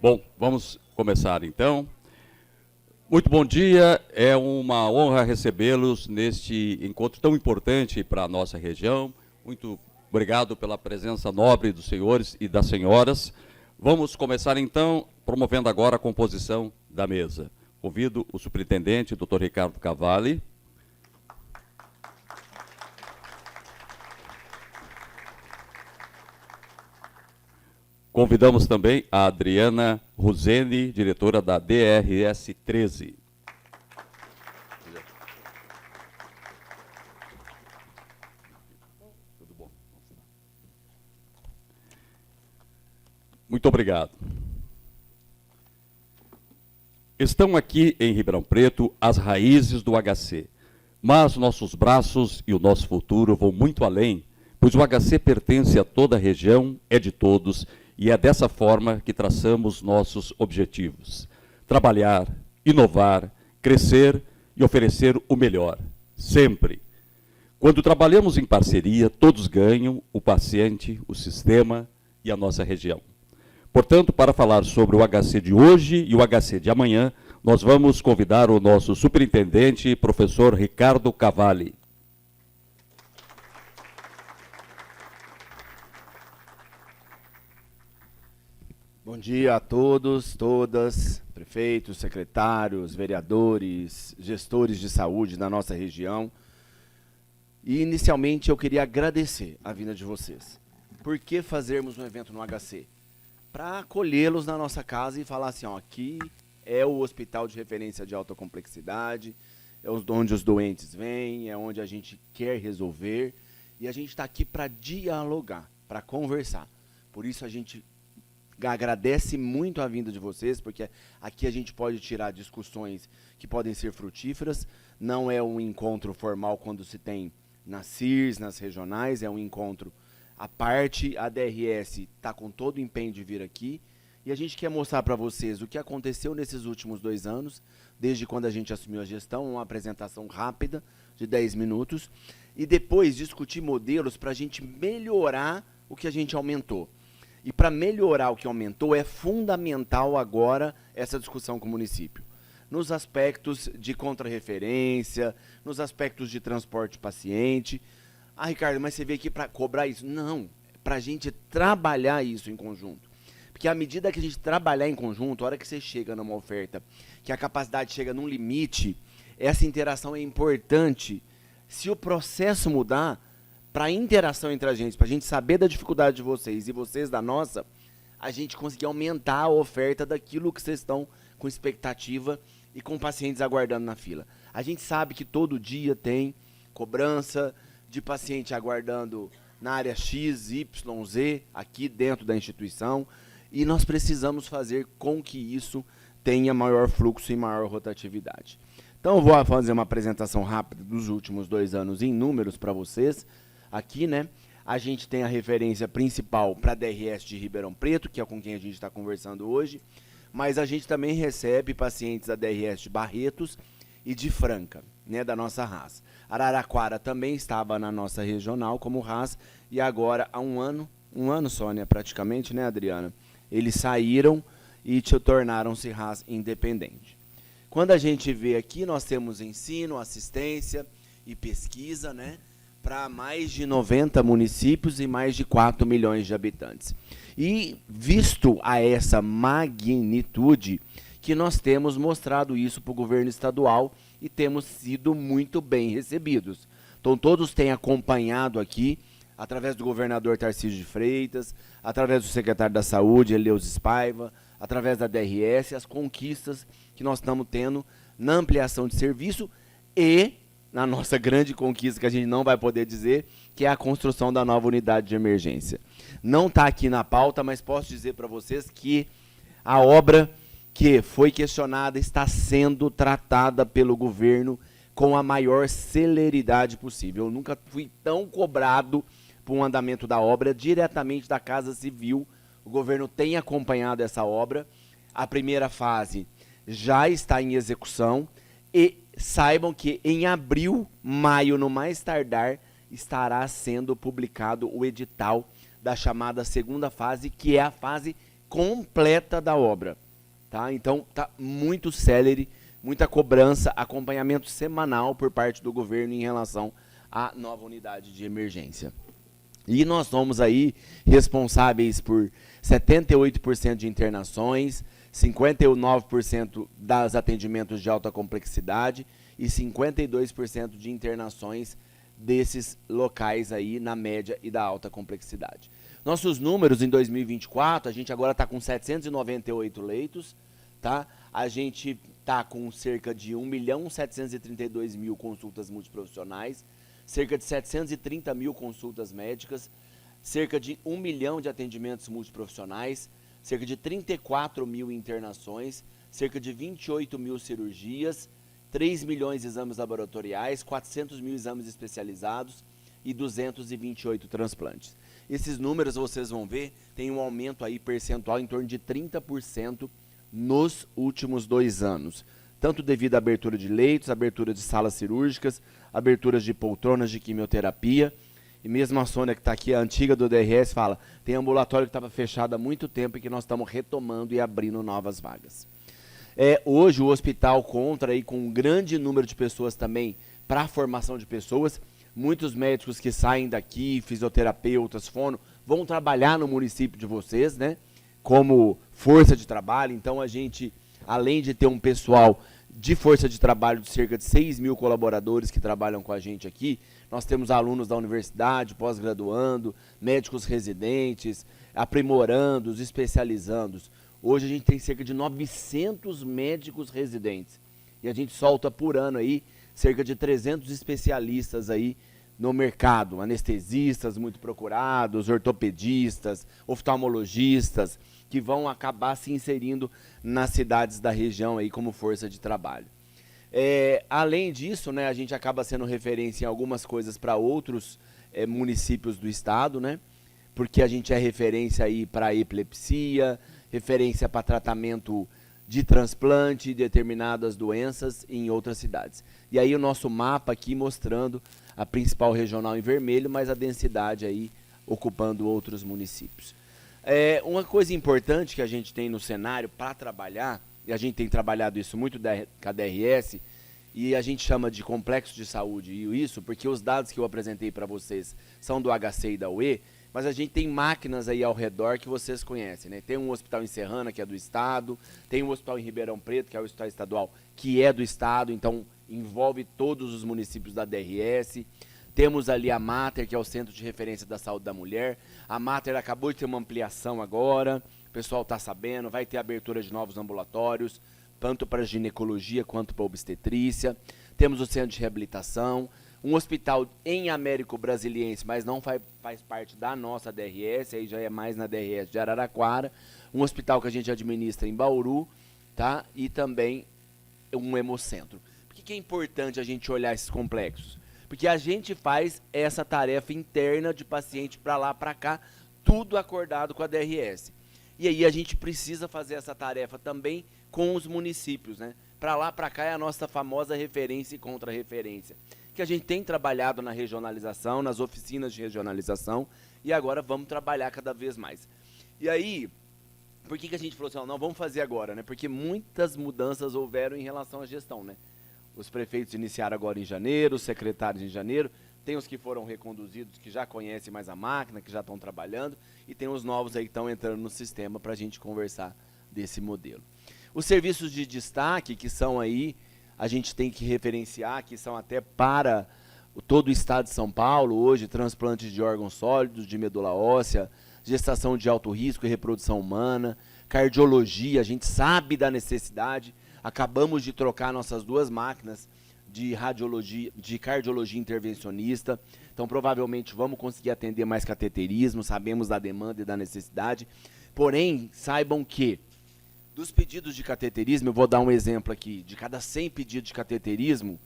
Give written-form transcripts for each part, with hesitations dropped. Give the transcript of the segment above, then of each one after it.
Bom, vamos começar então. Muito bom dia, é uma honra recebê-los neste encontro tão importante para a nossa região. Muito obrigado pela presença nobre dos senhores e das senhoras. Vamos começar então, promovendo agora a composição da mesa. Convido o superintendente, Dr. Ricardo Cavalli. Convidamos também a Adriana Ruzeni, diretora da DRS 13. Tudo bom? Muito obrigado. Estão aqui em Ribeirão Preto as raízes do HC, mas nossos braços e o nosso futuro vão muito além, pois o HC pertence a toda a região, é de todos, e é dessa forma que traçamos nossos objetivos. Trabalhar, inovar, crescer e oferecer o melhor, sempre. Quando trabalhamos em parceria, todos ganham, o paciente, o sistema e a nossa região. Portanto, para falar sobre o HC de hoje e o HC de amanhã, nós vamos convidar o nosso superintendente, professor Ricardo Cavalli. Bom dia a todos, todas, prefeitos, secretários, vereadores, gestores de saúde da nossa região. E, inicialmente, eu queria agradecer a vinda de vocês. Por que fazermos um evento no HC? Para acolhê-los na nossa casa e falar assim, ó, aqui é o hospital de referência de alta complexidade, é onde os doentes vêm, é onde a gente quer resolver, e a gente está aqui para dialogar, para conversar. Por isso a gente agradece muito a vinda de vocês, porque aqui a gente pode tirar discussões que podem ser frutíferas. Não é um encontro formal quando se tem nas CIRs, nas regionais, é um encontro à parte. A DRS está com todo o empenho de vir aqui e a gente quer mostrar para vocês o que aconteceu nesses últimos 2 anos, desde quando a gente assumiu a gestão, uma apresentação rápida de 10 minutos, e depois discutir modelos para a gente melhorar o que a gente aumentou. E para melhorar o que aumentou, é fundamental agora essa discussão com o município. Nos aspectos de contrarreferência, nos aspectos de transporte paciente. Ah, Ricardo, mas você veio aqui para cobrar isso? Não, para a gente trabalhar isso em conjunto. Porque à medida que a gente trabalhar em conjunto, a hora que você chega numa oferta, que a capacidade chega num limite, essa interação é importante. Se o processo mudar, para a interação entre a gente, para a gente saber da dificuldade de vocês e vocês da nossa, a gente conseguir aumentar a oferta daquilo que vocês estão com expectativa e com pacientes aguardando na fila. A gente sabe que todo dia tem cobrança de paciente aguardando na área X, Y, Z, aqui dentro da instituição, e nós precisamos fazer com que isso tenha maior fluxo e maior rotatividade. Então eu vou fazer uma apresentação rápida dos últimos 2 anos em números para vocês. Aqui, né, a gente tem a referência principal para a DRS de Ribeirão Preto, que é com quem a gente está conversando hoje, mas a gente também recebe pacientes da DRS de Barretos e de Franca, né, da nossa RAS. Araraquara também estava na nossa regional como RAS, e agora, há um ano só, né, praticamente, né, Adriana, eles saíram e tornaram-se RAS independente. Quando a gente vê aqui, nós temos ensino, assistência e pesquisa, né, para mais de 90 municípios e mais de 4 milhões de habitantes. E visto a essa magnitude, que nós temos mostrado isso para o governo estadual e temos sido muito bem recebidos. Então todos têm acompanhado aqui, através do governador Tarcísio de Freitas, através do secretário da Saúde, Eleusis Paiva, através da DRS, as conquistas que nós estamos tendo na ampliação de serviço e na nossa grande conquista, que a gente não vai poder dizer, que é a construção da nova unidade de emergência. Não está aqui na pauta, mas posso dizer para vocês que a obra que foi questionada está sendo tratada pelo governo com a maior celeridade possível. Eu nunca fui tão cobrado por um andamento da obra diretamente da Casa Civil. O governo tem acompanhado essa obra. A primeira fase já está em execução e saibam que em abril, maio, no mais tardar, estará sendo publicado o edital da chamada segunda fase, que é a fase completa da obra. Tá? Então, está muito célere, muita cobrança, acompanhamento semanal por parte do governo em relação à nova unidade de emergência. E nós somos aí responsáveis por 78% de internações, 59% dos atendimentos de alta complexidade e 52% de internações desses locais aí na média e da alta complexidade. Nossos números em 2024, a gente agora está com 798 leitos, tá? A gente está com cerca de 1.732.000 consultas multiprofissionais, cerca de 730 mil consultas médicas, cerca de 1 milhão de atendimentos multiprofissionais, cerca de 34 mil internações, cerca de 28 mil cirurgias, 3 milhões de exames laboratoriais, 400 mil exames especializados e 228 transplantes. Esses números vocês vão ver, tem um aumento aí percentual em torno de 30% nos últimos 2 anos. Tanto devido à abertura de leitos, abertura de salas cirúrgicas, aberturas de poltronas de quimioterapia. E mesmo a Sônia, que está aqui, a antiga do DRS, fala, tem ambulatório que estava fechado há muito tempo e que nós estamos retomando e abrindo novas vagas. Hoje o hospital conta aí com um grande número de pessoas também para a formação de pessoas. Muitos médicos que saem daqui, fisioterapeutas, fono, vão trabalhar no município de vocês, né? Como força de trabalho. Então a gente, além de ter um pessoal de força de trabalho de cerca de 6 mil colaboradores que trabalham com a gente aqui, nós temos alunos da universidade, pós-graduando, médicos residentes, aprimorandos, especializandos. Hoje a gente tem cerca de 900 médicos residentes. E a gente solta por ano aí cerca de 300 especialistas aí no mercado, anestesistas muito procurados, ortopedistas, oftalmologistas, que vão acabar se inserindo nas cidades da região aí como força de trabalho. Além disso, né, a gente acaba sendo referência em algumas coisas para outros municípios do estado, né, porque a gente é referência aí para epilepsia, referência para tratamento de transplante, determinadas doenças em outras cidades. E aí o nosso mapa aqui mostrando a principal regional em vermelho, mas a densidade aí ocupando outros municípios. Uma coisa importante que a gente tem no cenário para trabalhar, e a gente tem trabalhado isso muito com a DRS, e a gente chama de complexo de saúde, e isso porque os dados que eu apresentei para vocês são do HC e da UE, mas a gente tem máquinas aí ao redor que vocês conhecem, né? Tem um hospital em Serrana, que é do estado, tem um hospital em Ribeirão Preto, que é o hospital estadual, que é do estado, então envolve todos os municípios da DRS. Temos ali a Mater, que é o Centro de Referência da Saúde da Mulher. A Mater acabou de ter uma ampliação agora, o pessoal está sabendo, vai ter abertura de novos ambulatórios, tanto para ginecologia quanto para obstetrícia. Temos o Centro de Reabilitação, um hospital em Américo Brasiliense, mas não faz parte da nossa DRS, aí já é mais na DRS de Araraquara, um hospital que a gente administra em Bauru, tá? E também um hemocentro. Por que é importante a gente olhar esses complexos? Porque a gente faz essa tarefa interna de paciente para lá, para cá, tudo acordado com a DRS. E aí a gente precisa fazer essa tarefa também com os municípios, né? Para lá, para cá é a nossa famosa referência e contra-referência, que a gente tem trabalhado na regionalização, nas oficinas de regionalização, e agora vamos trabalhar cada vez mais. E aí, por que a gente falou assim, não, vamos fazer agora, né? Porque muitas mudanças houveram em relação à gestão, né? Os prefeitos iniciaram agora em janeiro, os secretários em janeiro, tem os que foram reconduzidos, que já conhecem mais a máquina, que já estão trabalhando, e tem os novos aí que estão entrando no sistema para a gente conversar desse modelo. Os serviços de destaque, que são aí, a gente tem que referenciar, que são até para todo o estado de São Paulo, hoje, transplantes de órgãos sólidos, de medula óssea, gestação de alto risco e reprodução humana, cardiologia, a gente sabe da necessidade, acabamos de trocar nossas 2 máquinas de radiologia, de cardiologia intervencionista, então provavelmente vamos conseguir atender mais cateterismo, sabemos da demanda e da necessidade, porém, saibam que dos pedidos de cateterismo, eu vou dar um exemplo aqui, de cada 100 pedidos de cateterismo,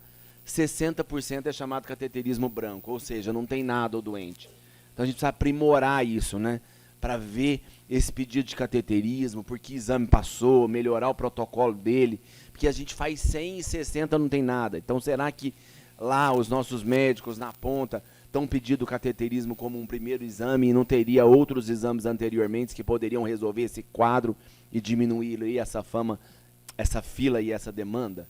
60% é chamado cateterismo branco, ou seja, não tem nada o doente. Então a gente precisa aprimorar isso, né? Para ver esse pedido de cateterismo, por que exame passou, melhorar o protocolo dele, porque a gente faz 100 e 60 não tem nada. Então será que lá os nossos médicos na ponta tão pedido o cateterismo como um primeiro exame e não teria outros exames anteriormente que poderiam resolver esse quadro e diminuir aí essa fila e essa demanda.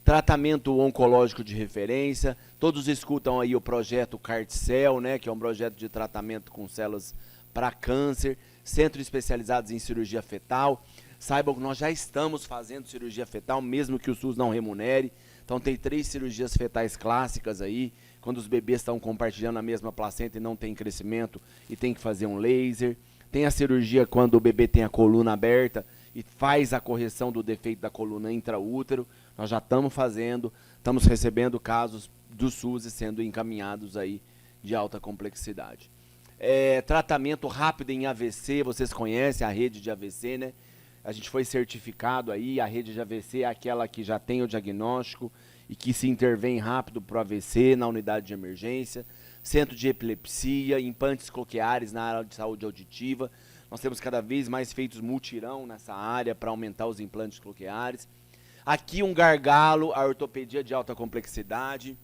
Tratamento oncológico de referência, todos escutam aí o projeto CARTCEL, né, que é um projeto de tratamento com células para câncer, centros especializados em cirurgia fetal. Saibam que nós já estamos fazendo cirurgia fetal, mesmo que o SUS não remunere. Então tem 3 cirurgias fetais clássicas aí, quando os bebês estão compartilhando a mesma placenta e não tem crescimento e tem que fazer um laser. Tem a cirurgia quando o bebê tem a coluna aberta e faz a correção do defeito da coluna intraútero. Nós já estamos fazendo, estamos recebendo casos do SUS e sendo encaminhados aí de alta complexidade. Tratamento rápido em AVC, vocês conhecem a rede de AVC, né? A gente foi certificado aí, a rede de AVC é aquela que já tem o diagnóstico e que se intervém rápido para o AVC na unidade de emergência. Centro de epilepsia, implantes coqueares na área de saúde auditiva. Nós temos cada vez mais feitos mutirão nessa área para aumentar os implantes coqueares. Aqui um gargalo, a ortopedia de alta complexidade.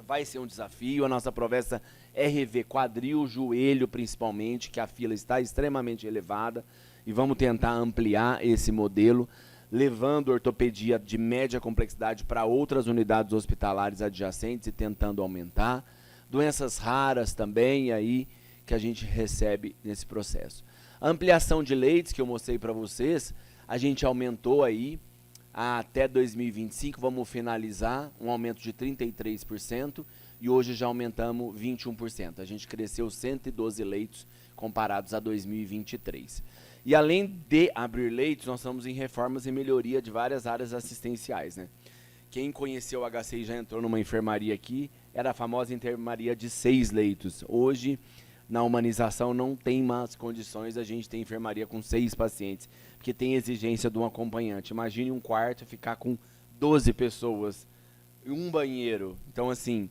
Vai ser um desafio, a nossa promessa é rever quadril, joelho principalmente, que a fila está extremamente elevada. E vamos tentar ampliar esse modelo, levando ortopedia de média complexidade para outras unidades hospitalares adjacentes e tentando aumentar. Doenças raras também aí que a gente recebe nesse processo. A ampliação de leitos que eu mostrei para vocês, a gente aumentou aí até 2025, vamos finalizar um aumento de 33% e hoje já aumentamos 21%. A gente cresceu 112 leitos comparados a 2023. E além de abrir leitos, nós estamos em reformas e melhoria de várias áreas assistenciais, né? Quem conheceu o HC e já entrou numa enfermaria aqui, era a famosa enfermaria de 6 leitos. Hoje, na humanização, não tem mais condições, a gente tem enfermaria com 6 pacientes, porque tem exigência de um acompanhante. Imagine um quarto ficar com 12 pessoas e um banheiro. Então, assim,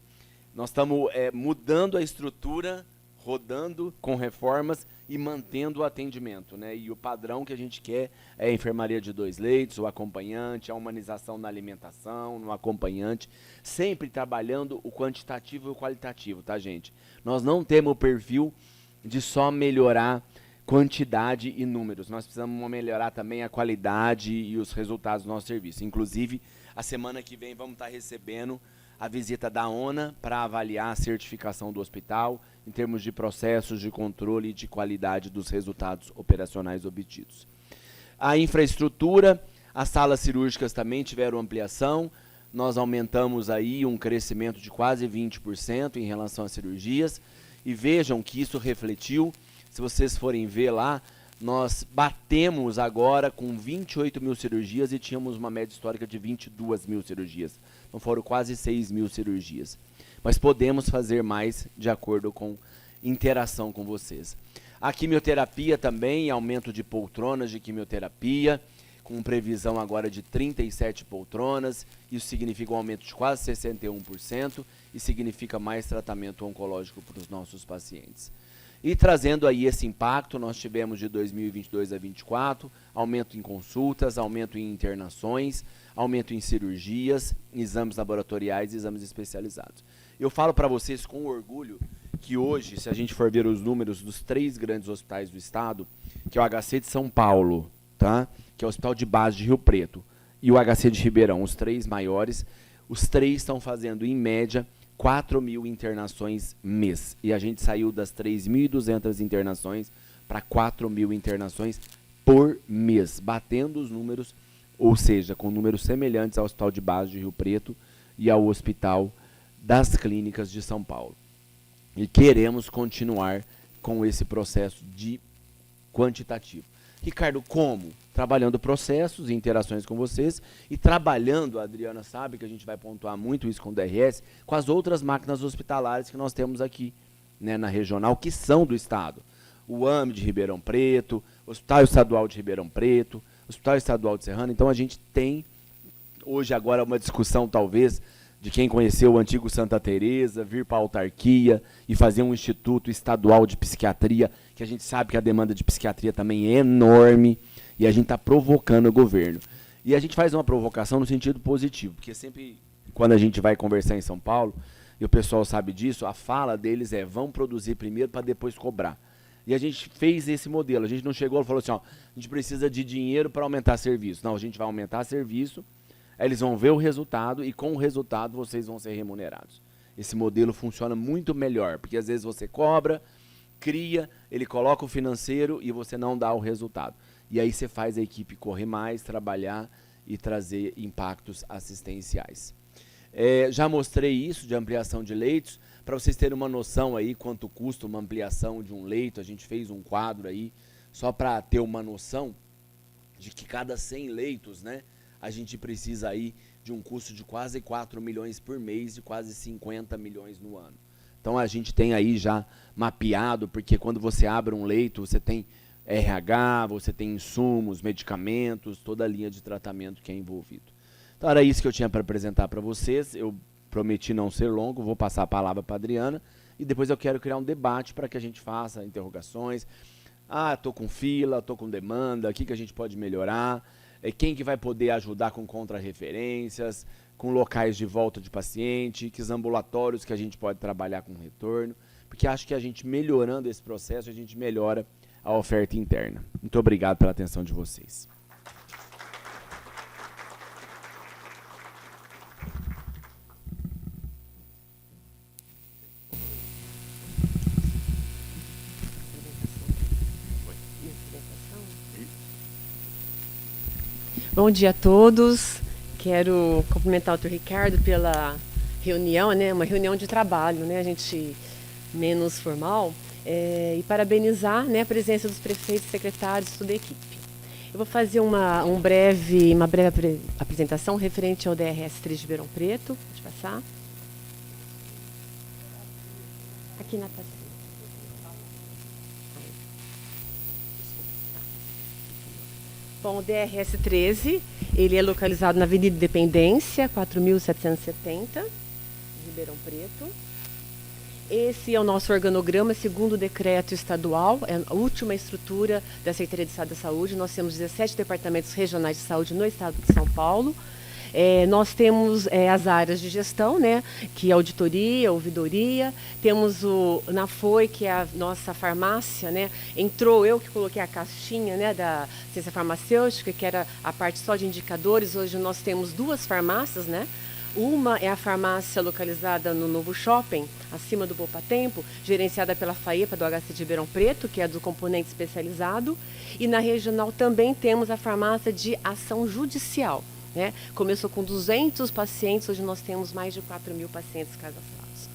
nós estamos mudando a estrutura, rodando com reformas e mantendo o atendimento, né? E o padrão que a gente quer é a enfermaria de 2 leitos, o acompanhante, a humanização na alimentação, no acompanhante, sempre trabalhando o quantitativo e o qualitativo, tá, gente? Nós não temos o perfil de só melhorar quantidade e números, nós precisamos melhorar também a qualidade e os resultados do nosso serviço. Inclusive, a semana que vem vamos estar recebendo a visita da ONA para avaliar a certificação do hospital em termos de processos de controle e de qualidade dos resultados operacionais obtidos. A infraestrutura, as salas cirúrgicas também tiveram ampliação, nós aumentamos aí um crescimento de quase 20% em relação às cirurgias, e vejam que isso refletiu, se vocês forem ver lá, nós batemos agora com 28 mil cirurgias e tínhamos uma média histórica de 22 mil cirurgias. Então foram quase 6 mil cirurgias. Mas podemos fazer mais de acordo com interação com vocês. A quimioterapia também, aumento de poltronas de quimioterapia, com previsão agora de 37 poltronas. Isso significa um aumento de quase 61% e significa mais tratamento oncológico para os nossos pacientes. E trazendo aí esse impacto, nós tivemos de 2022 a 2024, aumento em consultas, aumento em internações, aumento em cirurgias, exames laboratoriais e exames especializados. Eu falo para vocês com orgulho que hoje, se a gente for ver os números dos 3 grandes hospitais do estado, que é o HC de São Paulo, tá? Que é o Hospital de Base de Rio Preto, e o HC de Ribeirão, os 3 maiores, os 3 estão fazendo, em média, 4 mil internações mês. E a gente saiu das 3.200 internações para 4 mil internações por mês, batendo os números, ou seja, com números semelhantes ao Hospital de Base de Rio Preto e ao Hospital das Clínicas de São Paulo. E queremos continuar com esse processo de quantitativo. Ricardo, como? Trabalhando processos e interações com vocês e trabalhando, a Adriana sabe que a gente vai pontuar muito isso com o DRS, com as outras máquinas hospitalares que nós temos aqui, né, na regional, que são do estado. O AME de Ribeirão Preto, Hospital Estadual de Ribeirão Preto, Hospital Estadual de Serrana. Então a gente tem hoje agora uma discussão talvez de quem conheceu o antigo Santa Teresa, vir para a autarquia e fazer um instituto estadual de psiquiatria, que a gente sabe que a demanda de psiquiatria também é enorme, e a gente está provocando o governo. E a gente faz uma provocação no sentido positivo, porque sempre, quando a gente vai conversar em São Paulo, e o pessoal sabe disso, a fala deles é: vão produzir primeiro para depois cobrar. E a gente fez esse modelo. A gente não chegou e falou assim: ó, a gente precisa de dinheiro para aumentar serviço. Não, a gente vai aumentar serviço, aí eles vão ver o resultado e com o resultado vocês vão ser remunerados. Esse modelo funciona muito melhor, porque às vezes você cobra, cria, ele coloca o financeiro e você não dá o resultado. E aí você faz a equipe correr mais, trabalhar e trazer impactos assistenciais. Já mostrei isso de ampliação de leitos, para vocês terem uma noção aí quanto custa uma ampliação de um leito. A gente fez um quadro aí, só para ter uma noção de que cada 100 leitos, né, a gente precisa aí de um custo de quase 4 milhões por mês e quase 50 milhões no ano. Então a gente tem aí já mapeado, porque quando você abre um leito, você tem RH, você tem insumos, medicamentos, toda a linha de tratamento que é envolvido. Então era isso que eu tinha para apresentar para vocês. Eu prometi não ser longo, vou passar a palavra para a Adriana e depois eu quero criar um debate para que a gente faça interrogações. Estou com fila, estou com demanda, o que a gente pode melhorar? Quem que vai poder ajudar com contrarreferências, com locais de volta de paciente, que os ambulatórios que a gente pode trabalhar com retorno, porque acho que a gente melhorando esse processo, a gente melhora a oferta interna. Muito obrigado pela atenção de vocês. Bom dia a todos. Quero cumprimentar o Dr. Ricardo pela reunião, né? Uma reunião de trabalho, né? A gente menos formal, e parabenizar, né, a presença dos prefeitos, secretários, toda a equipe. Eu vou fazer uma breve apresentação referente ao DRS-3 de Ribeirão Preto. Pode passar. Aqui na passeio. Bom, o DRS-13, ele é localizado na Avenida Independência, 4.770, Ribeirão Preto. Esse é o nosso organograma, segundo o decreto estadual, é a última estrutura da Secretaria de Estado da Saúde. Nós temos 17 departamentos regionais de saúde no estado de São Paulo. Nós temos as áreas de gestão, né, que é auditoria, ouvidoria. Temos o NAFOI, que é a nossa farmácia, né. Entrou, eu que coloquei a caixinha, né, da ciência farmacêutica, que era a parte só de indicadores. Hoje nós temos 2 farmácias, né. Uma é a farmácia localizada no Novo Shopping, acima do Poupatempo, gerenciada pela FAEPA do HC de Ribeirão Preto, que é do componente especializado. E na regional também temos a farmácia de ação judicial, né? Começou com 200 pacientes, hoje nós temos mais de 4.000 pacientes cadastrados.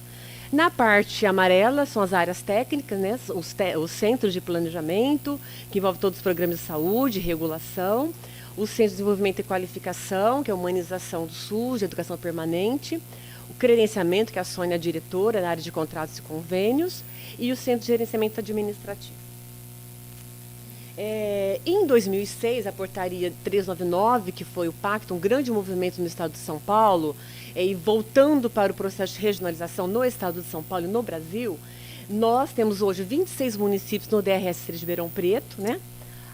Na parte amarela são as áreas técnicas, né? Os centros de planejamento, que envolve todos os programas de saúde, regulação. O Centro de Desenvolvimento e Qualificação, que é a humanização do SUS, de educação permanente. O credenciamento, que é a Sônia, a diretora na área de contratos e convênios. E o Centro de Gerenciamento Administrativo. Em 2006, a portaria 399, que foi o pacto, um grande movimento no estado de São Paulo, e voltando para o processo de regionalização no estado de São Paulo e no Brasil, nós temos hoje 26 municípios no DRS-3 de Ribeirão Preto, né?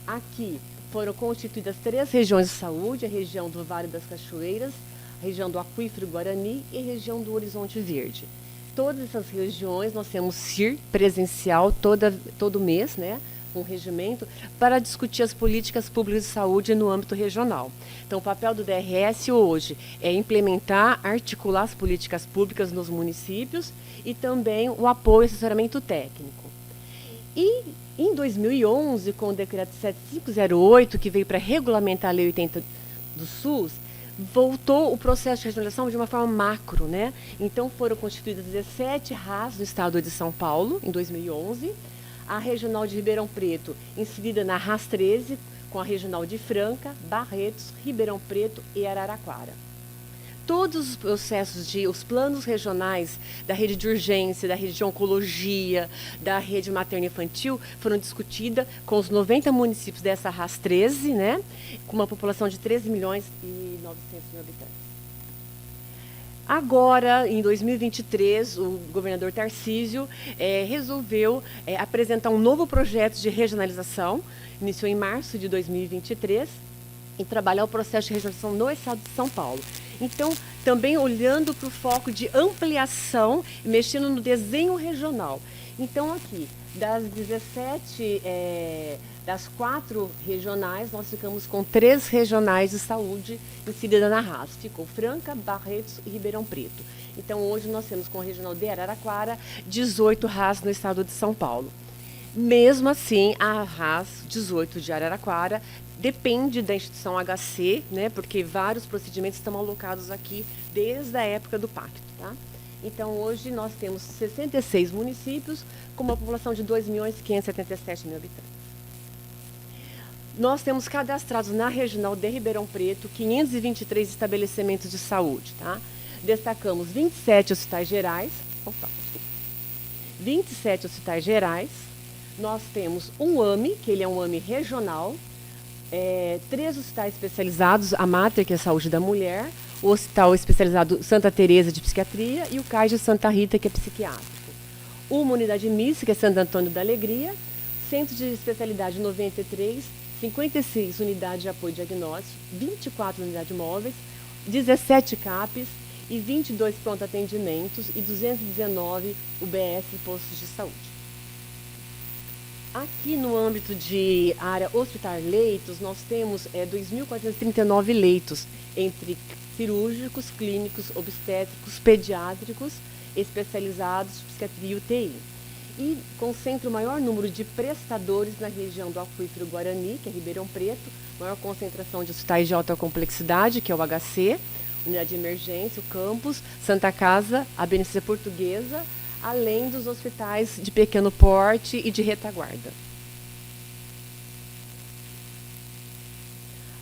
Aqui foram constituídas 3 regiões de saúde: a região do Vale das Cachoeiras, a região do Aquífero Guarani e a região do Horizonte Verde. Todas essas regiões nós temos CIR presencial todo mês, né, um regimento, para discutir as políticas públicas de saúde no âmbito regional. Então, o papel do DRS hoje é implementar, articular as políticas públicas nos municípios e também o apoio e assessoramento técnico. E em 2011, com o decreto 7508, que veio para regulamentar a Lei 80 do SUS, voltou o processo de regionalização de uma forma macro, né? Então, foram constituídas 17 RAS no estado de São Paulo, em 2011. A regional de Ribeirão Preto, inserida na RAS 13, com a regional de Franca, Barretos, Ribeirão Preto e Araraquara. Todos os processos os planos regionais da rede de urgência, da rede de oncologia, da rede materno-infantil, foram discutidas com os 90 municípios dessa RAS 13, né, com uma população de 13 milhões e 900 mil habitantes. Agora, em 2023, o governador Tarcísio resolveu apresentar um novo projeto de regionalização, iniciou em março de 2023, e trabalhar o processo de regionalização no estado de São Paulo. Então, também olhando para o foco de ampliação, mexendo no desenho regional. Então, aqui, das 4 regionais, nós ficamos com 3 regionais de saúde inseridas na RAS. Ficou Franca, Barretos e Ribeirão Preto. Então, hoje nós temos com o regional de Araraquara 18 RAS no estado de São Paulo. Mesmo assim, a RAS 18 de Araraquara depende da instituição HC, né, porque vários procedimentos estão alocados aqui desde a época do pacto. Tá? Então, hoje nós temos 66 municípios com uma população de 2.577.000 habitantes. Nós temos cadastrados na regional de Ribeirão Preto 523 estabelecimentos de saúde. Tá? Destacamos 27 hospitais gerais. 27 hospitais gerais. Nós temos um AME, que ele é um AME regional, 3 hospitais especializados, a Mater, que é a saúde da mulher, o Hospital Especializado Santa Teresa de Psiquiatria e o CAIS de Santa Rita, que é psiquiátrico. Uma unidade mista, que é Santo Antônio da Alegria, centro de especialidade 93, 56 unidades de apoio diagnóstico, 24 unidades móveis, 17 CAPs e 22 pronto-atendimentos e 219 UBS postos de saúde. Aqui no âmbito de área hospitalar leitos, nós temos 2.439 leitos, entre cirúrgicos, clínicos, obstétricos, pediátricos, especializados, psiquiatria e UTI. E concentra o maior número de prestadores na região do Aquífero Guarani, que é Ribeirão Preto, maior concentração de hospitais de alta complexidade, que é o HC, unidade de emergência, o campus, Santa Casa, a Beneficência Portuguesa, além dos hospitais de pequeno porte e de retaguarda.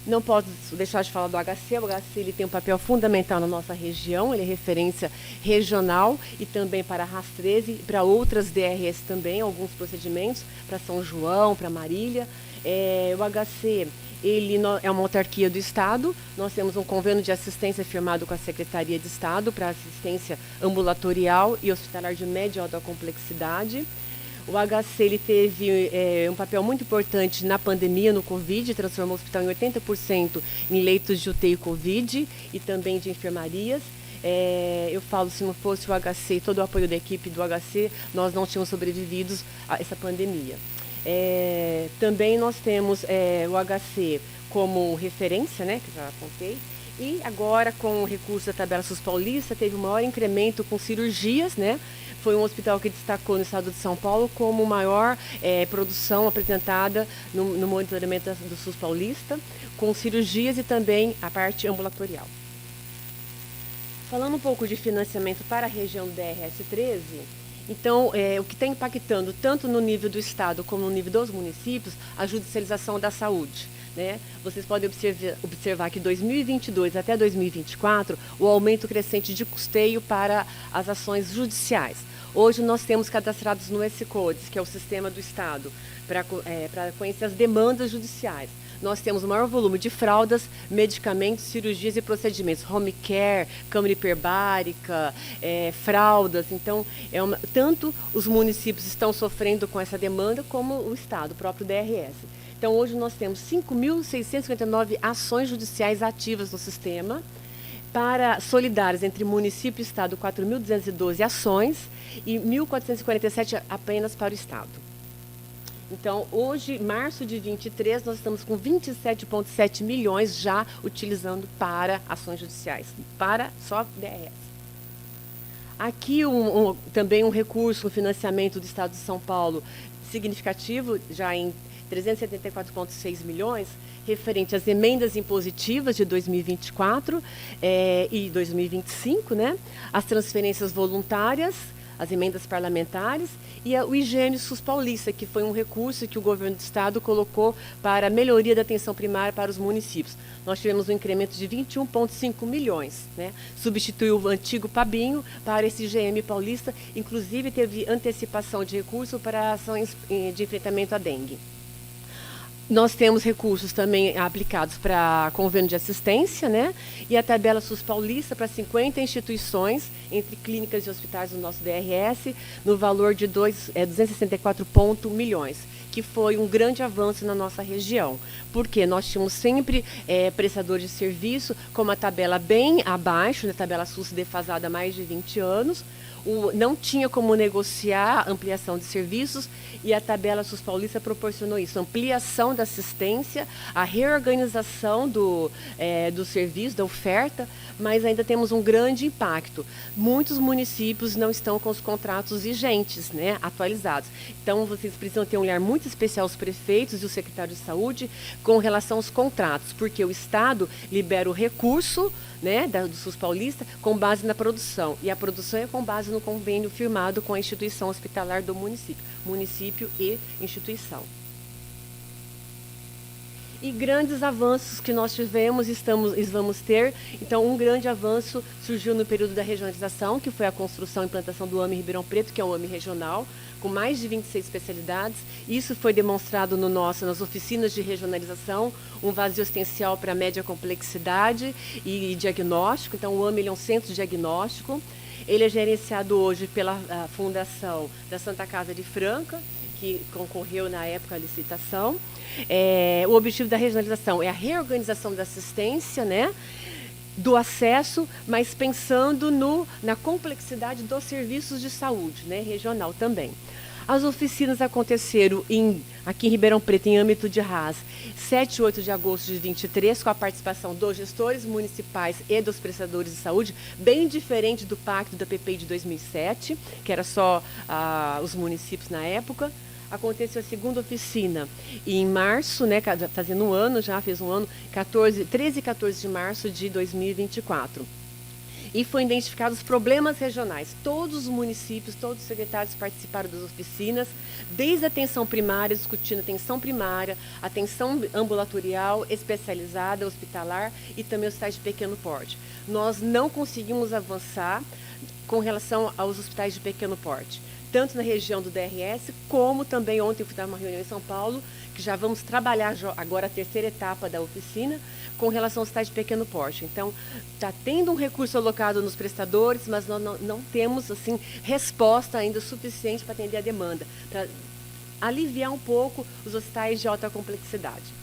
Não posso deixar de falar do HC. O HC ele tem um papel fundamental na nossa região, ele é referência regional e também para a RAS 13 e para outras DRS também, alguns procedimentos, para São João, para Marília. O HC ele é uma autarquia do Estado, nós temos um convênio de assistência firmado com a Secretaria de Estado para assistência ambulatorial e hospitalar de média e alta complexidade. O HC ele teve um papel muito importante na pandemia, no Covid, transformou o hospital em 80% em leitos de UTI Covid e também de enfermarias. Eu falo, se não fosse o HC e todo o apoio da equipe do HC, nós não tínhamos sobrevivido a essa pandemia. Também nós temos o HC como referência, né, que já apontei, e agora com o recurso da tabela SUS Paulista teve um maior incremento com cirurgias, né? Foi um hospital que destacou no estado de São Paulo como maior produção apresentada no monitoramento do SUS Paulista, com cirurgias e também a parte ambulatorial. Falando um pouco de financiamento para a região do DRS 13, então, o que está impactando tanto no nível do Estado como no nível dos municípios, a judicialização da saúde. Né? Vocês podem observar que 2022 até 2024, o aumento crescente de custeio para as ações judiciais. Hoje nós temos cadastrados no S-Codes, que é o sistema do Estado, para conhecer as demandas judiciais. Nós temos o maior volume de fraldas, medicamentos, cirurgias e procedimentos, home care, câmara hiperbárica, fraldas. Então, tanto os municípios estão sofrendo com essa demanda, como o Estado, o próprio DRS. Então, hoje nós temos 5.659 ações judiciais ativas no sistema, para solidárias entre município e Estado, 4.212 ações e 1.447 apenas para o Estado. Então, hoje, março de 23, nós estamos com 27,7 milhões já utilizando para ações judiciais, para só DRS. Aqui também um recurso, um financiamento do Estado de São Paulo significativo, já em 374,6 milhões, referente às emendas impositivas de 2024 e 2025, né? As transferências voluntárias, as emendas parlamentares e o IGM SUS Paulista, que foi um recurso que o governo do Estado colocou para a melhoria da atenção primária para os municípios. Nós tivemos um incremento de 21,5 milhões, né? Substituiu o antigo Pabinho para esse IGM Paulista, inclusive teve antecipação de recurso para ações de enfrentamento à dengue. Nós temos recursos também aplicados para convênio de assistência, né? E a tabela SUS paulista para 50 instituições, entre clínicas e hospitais do nosso DRS, no valor de 264 milhões, que foi um grande avanço na nossa região. Porque nós tínhamos sempre prestadores de serviço com uma tabela bem abaixo, né? Tabela SUS defasada há mais de 20 anos, não tinha como negociar ampliação de serviços e a tabela SUS paulista proporcionou isso, ampliação da assistência, a reorganização do serviço, da oferta, mas ainda temos um grande impacto. Muitos municípios não estão com os contratos vigentes, né, atualizados. Então, vocês precisam ter um olhar muito especial, os prefeitos e o secretário de saúde, com relação aos contratos, porque o Estado libera o recurso, né, do SUS paulista com base na produção, e a produção é com base no convênio firmado com a instituição hospitalar do município e instituição. E grandes avanços que nós tivemos e vamos ter. Então, um grande avanço surgiu no período da regionalização, que foi a construção e implantação do AME Ribeirão Preto, que é um AME regional, com mais de 26 especialidades. Isso foi demonstrado nas oficinas de regionalização, um vazio assistencial para média complexidade e diagnóstico. Então, o AME ele é um centro de diagnóstico. Ele é gerenciado hoje pela Fundação da Santa Casa de Franca, que concorreu na época à licitação. O objetivo da regionalização é a reorganização da assistência, né, do acesso, mas pensando na complexidade dos serviços de saúde, né, regional também. As oficinas aconteceram aqui em Ribeirão Preto, em âmbito de RAS, 7 e 8 de agosto de 23, com a participação dos gestores municipais e dos prestadores de saúde, bem diferente do pacto da PPI de 2007, que era só os municípios na época. Aconteceu a segunda oficina em março, né, fazendo um ano, já fez um ano, 13 e 14 de março de 2024. E foram identificados os problemas regionais. Todos os municípios, todos os secretários participaram das oficinas, desde a atenção primária, discutindo atenção primária, atenção ambulatorial, especializada, hospitalar e também hospitais de pequeno porte. Nós não conseguimos avançar com relação aos hospitais de pequeno porte, tanto na região do DRS, como também ontem eu fui dar uma reunião em São Paulo, que já vamos trabalhar agora a terceira etapa da oficina, com relação aos hospitais de pequeno porte. Então, está tendo um recurso alocado nos prestadores, mas não temos assim, resposta ainda suficiente para atender a demanda, para aliviar um pouco os hospitais de alta complexidade.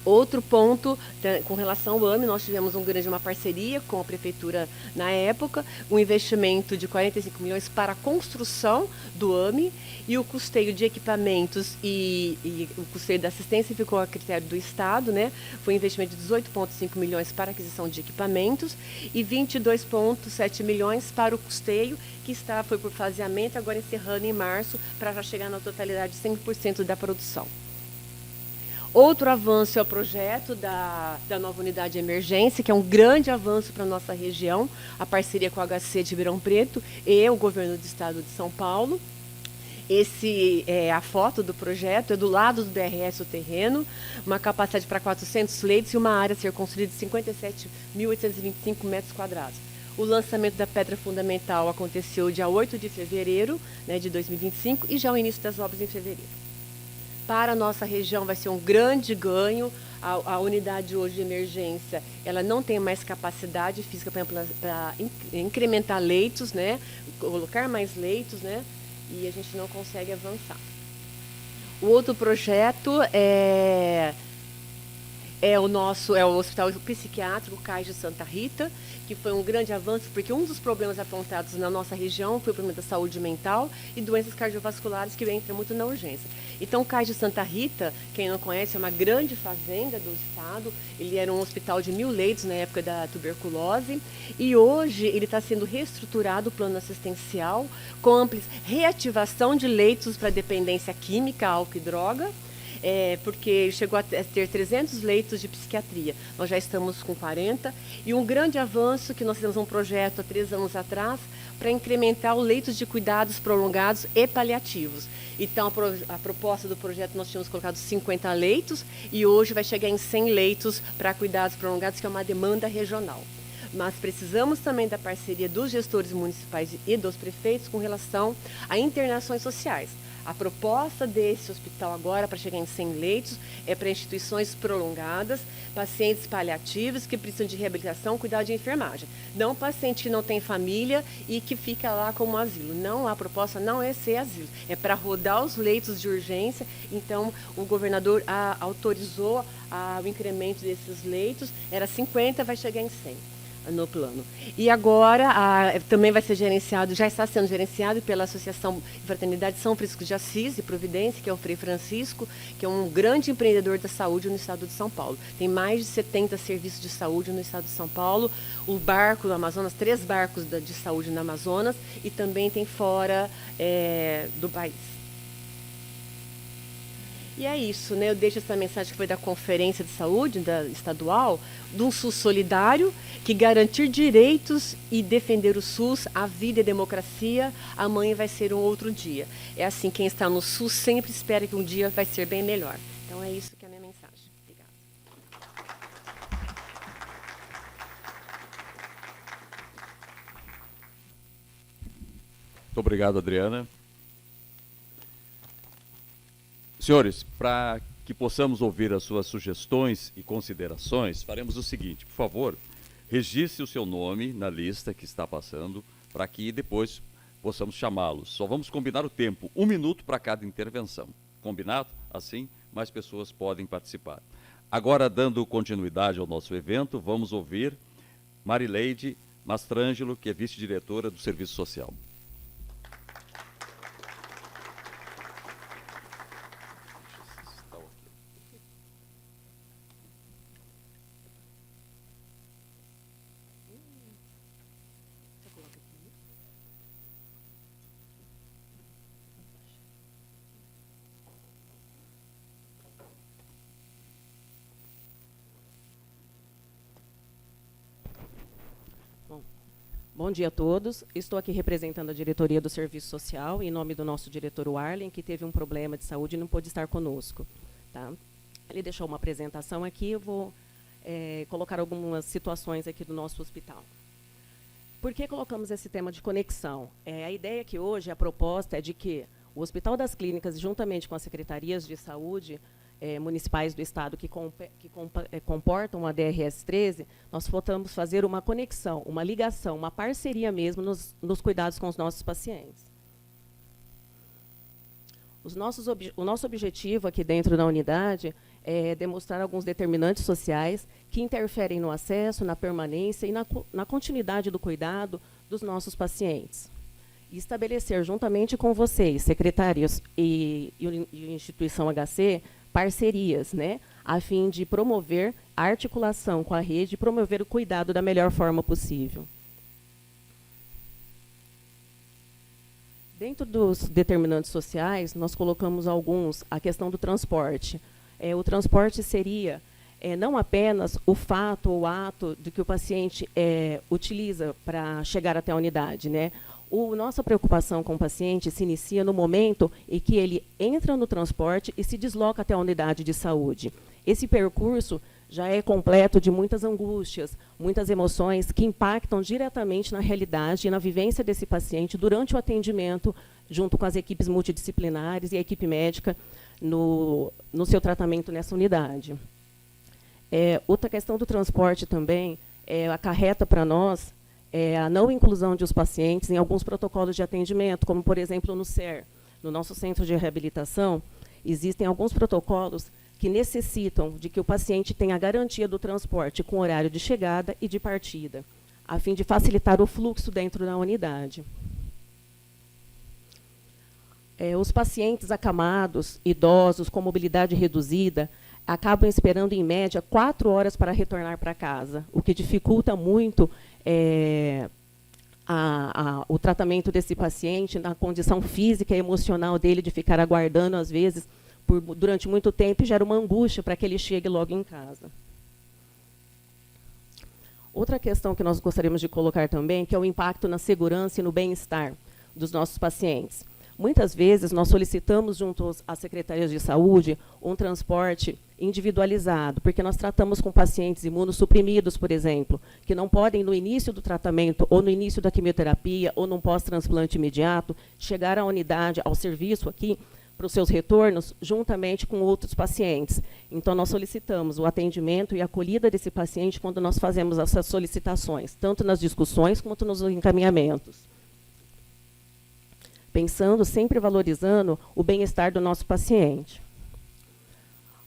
Outro ponto, com relação ao AME, nós tivemos uma parceria com a prefeitura na época, um investimento de 45 milhões para a construção do AME e o custeio de equipamentos e o custeio da assistência ficou a critério do Estado, né? Foi um investimento de 18,5 milhões para a aquisição de equipamentos e 22,7 milhões para o custeio, que foi por faseamento, agora encerrando em março, para já chegar na totalidade de 100% da produção. Outro avanço é o projeto da nova unidade de emergência, que é um grande avanço para a nossa região, a parceria com o HC de Ribeirão Preto e o governo do estado de São Paulo. A foto do projeto é do lado do DRS o terreno, uma capacidade para 400 leitos e uma área a ser construída de 57.825 metros quadrados. O lançamento da pedra fundamental aconteceu dia 8 de fevereiro, né, de 2025 e já o início das obras em fevereiro. Para a nossa região vai ser um grande ganho. A unidade hoje de emergência, ela não tem mais capacidade física para incrementar leitos, né? Colocar mais leitos, né? E a gente não consegue avançar. O outro projeto é o Hospital Psiquiátrico CAIS de Santa Rita, que foi um grande avanço, porque um dos problemas apontados na nossa região foi o problema da saúde mental e doenças cardiovasculares, que entra muito na urgência. Então, o CAIS de Santa Rita, quem não conhece, é uma grande fazenda do estado. Ele era um hospital de 1.000 leitos na época da tuberculose e hoje ele está sendo reestruturado, o plano assistencial, com reativação de leitos para dependência química, álcool e droga, porque chegou a ter 300 leitos de psiquiatria. Nós já estamos com 40. E um grande avanço, que nós fizemos um projeto há 3 anos atrás, para incrementar o leitos de cuidados prolongados e paliativos. Então, a proposta do projeto, nós tínhamos colocado 50 leitos e hoje vai chegar em 100 leitos para cuidados prolongados, que é uma demanda regional. Mas precisamos também da parceria dos gestores municipais e dos prefeitos com relação a internações sociais. A proposta desse hospital agora, para chegar em 100 leitos, é para instituições prolongadas, pacientes paliativos que precisam de reabilitação, cuidado de enfermagem. Não paciente que não tem família e que fica lá como asilo. Não, a proposta não é ser asilo, é para rodar os leitos de urgência. Então, o governador autorizou o incremento desses leitos, era 50, vai chegar em 100. No plano. E agora também vai ser gerenciado, já está sendo gerenciado pela Associação Fraternidade São Francisco de Assis e Providência, que é o Frei Francisco, que é um grande empreendedor da saúde no estado de São Paulo. Tem mais de 70 serviços de saúde no estado de São Paulo, o barco do Amazonas, 3 barcos de saúde no Amazonas, e também tem fora do país. E é isso, né? Eu deixo essa mensagem que foi da Conferência de Saúde estadual, de um SUS solidário, que garantir direitos e defender o SUS, a vida e a democracia, amanhã vai ser um outro dia. É assim, quem está no SUS sempre espera que um dia vai ser bem melhor. Então é isso que é a minha mensagem. Obrigada. Muito obrigado, Adriana. Senhores, para que possamos ouvir as suas sugestões e considerações, faremos o seguinte, por favor, registre o seu nome na lista que está passando, para que depois possamos chamá-los. Só vamos combinar o tempo, 1 minuto para cada intervenção. Combinado? Assim, mais pessoas podem participar. Agora, dando continuidade ao nosso evento, vamos ouvir Marileide Mastrangelo, que é vice-diretora do Serviço Social. Bom dia a todos. Estou aqui representando a diretoria do Serviço Social, em nome do nosso diretor Arlen, que teve um problema de saúde e não pôde estar conosco. Tá? Ele deixou uma apresentação aqui, eu vou colocar algumas situações aqui do nosso hospital. Por que colocamos esse tema de conexão? A ideia que hoje, a proposta é de que o Hospital das Clínicas, juntamente com as secretarias de saúde municipais do Estado que comportam a DRS 13, nós voltamos fazer uma conexão, uma ligação, uma parceria mesmo nos cuidados com os nossos pacientes. O nosso objetivo aqui dentro da unidade é demonstrar alguns determinantes sociais que interferem no acesso, na permanência e na continuidade do cuidado dos nossos pacientes. E estabelecer, juntamente com vocês, secretários e instituição HC, parcerias, né, a fim de promover a articulação com a rede e promover o cuidado da melhor forma possível. Dentro dos determinantes sociais, nós colocamos alguns, a questão do transporte. O transporte seria não apenas o fato ou ato de que o paciente utiliza para chegar até a unidade, né? Nossa preocupação com o paciente se inicia no momento em que ele entra no transporte e se desloca até a unidade de saúde. Esse percurso já é completo de muitas angústias, muitas emoções que impactam diretamente na realidade e na vivência desse paciente durante o atendimento, junto com as equipes multidisciplinares e a equipe médica no seu tratamento nessa unidade. Outra questão do transporte também acarreta para nós a não inclusão de os pacientes em alguns protocolos de atendimento, como, por exemplo, no CER, no nosso centro de reabilitação, existem alguns protocolos que necessitam de que o paciente tenha a garantia do transporte com horário de chegada e de partida, a fim de facilitar o fluxo dentro da unidade. Os pacientes acamados, idosos, com mobilidade reduzida, acabam esperando, em média, 4 horas para retornar para casa, o que dificulta muito o tratamento desse paciente na condição física e emocional dele de ficar aguardando, às vezes, durante muito tempo, e gera uma angústia para que ele chegue logo em casa. Outra questão que nós gostaríamos de colocar também, que é o impacto na segurança e no bem-estar dos nossos pacientes. Muitas vezes, nós solicitamos, junto às secretarias de saúde, um transporte individualizado, porque nós tratamos com pacientes imunossuprimidos, por exemplo, que não podem, no início do tratamento, ou no início da quimioterapia, ou num pós-transplante imediato, chegar à unidade, ao serviço aqui, para os seus retornos, juntamente com outros pacientes. Então, nós solicitamos o atendimento e a acolhida desse paciente quando nós fazemos essas solicitações, tanto nas discussões quanto nos encaminhamentos. Pensando, sempre valorizando o bem-estar do nosso paciente.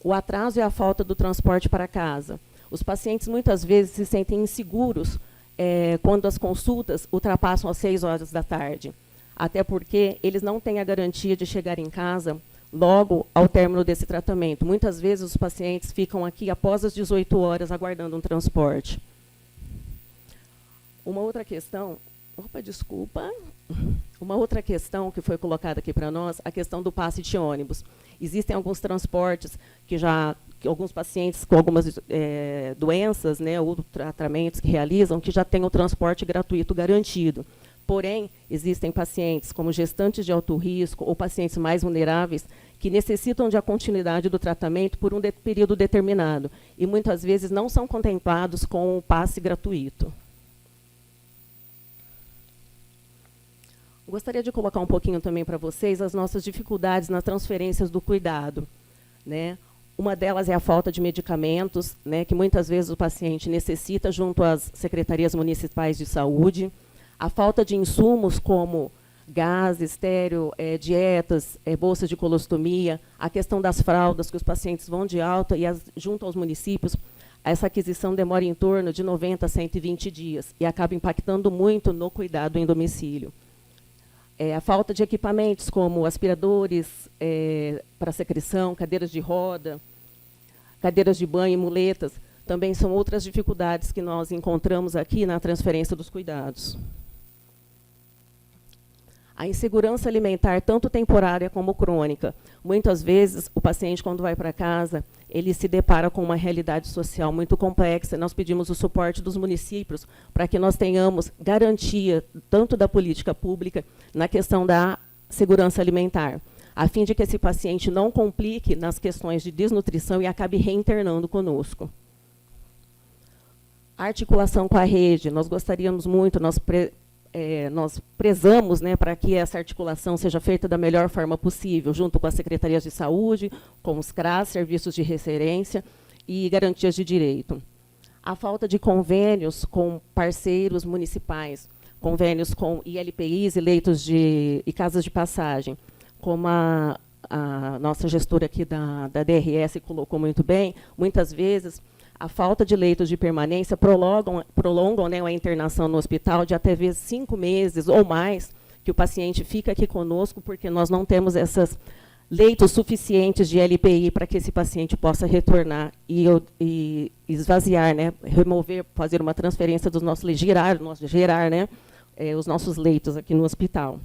O atraso e a falta do transporte para casa. Os pacientes, muitas vezes, se sentem inseguros quando as consultas ultrapassam as 6 horas da tarde. Até porque eles não têm a garantia de chegar em casa logo ao término desse tratamento. Muitas vezes os pacientes ficam aqui após as 18 horas aguardando um transporte. Uma outra questão, uma outra questão que foi colocada aqui para nós, a questão do passe de ônibus. Existem alguns transportes que alguns pacientes com algumas doenças, né, ou tratamentos que realizam, que já têm o transporte gratuito garantido. Porém, existem pacientes como gestantes de alto risco ou pacientes mais vulneráveis que necessitam de a continuidade do tratamento por um período determinado e muitas vezes não são contemplados com o passe gratuito. Gostaria de colocar um pouquinho também para vocês as nossas dificuldades nas transferências do cuidado, né? Uma delas é a falta de medicamentos, né, que muitas vezes o paciente necessita junto às secretarias municipais de saúde. A falta de insumos como gás, estéreo, dietas, bolsas de colostomia, a questão das fraldas, que os pacientes vão de alta e junto aos municípios, essa aquisição demora em torno de 90 a 120 dias e acaba impactando muito no cuidado em domicílio. A falta de equipamentos como aspiradores para secreção, cadeiras de roda, cadeiras de banho e muletas, também são outras dificuldades que nós encontramos aqui na transferência dos cuidados. A insegurança alimentar, tanto temporária como crônica. Muitas vezes, o paciente, quando vai para casa, ele se depara com uma realidade social muito complexa. Nós pedimos o suporte dos municípios para que nós tenhamos garantia, tanto da política pública, na questão da segurança alimentar, a fim de que esse paciente não complique nas questões de desnutrição e acabe reinternando conosco. A articulação com a rede, nós gostaríamos muito, nós prezamos, né, para que essa articulação seja feita da melhor forma possível, junto com as secretarias de saúde, com os CRAS, serviços de referência e garantias de direito. A falta de convênios com parceiros municipais, convênios com ILPIs e leitos e casas de passagem, como a nossa gestora aqui da DRS colocou muito bem, muitas vezes a falta de leitos de permanência prolongam, né, a internação no hospital de até vezes 5 meses ou mais, que o paciente fica aqui conosco, porque nós não temos esses leitos suficientes de LPI para que esse paciente possa retornar e esvaziar, né, remover, fazer uma transferência dos nossos leitos, gerar, né, os nossos leitos aqui no hospital.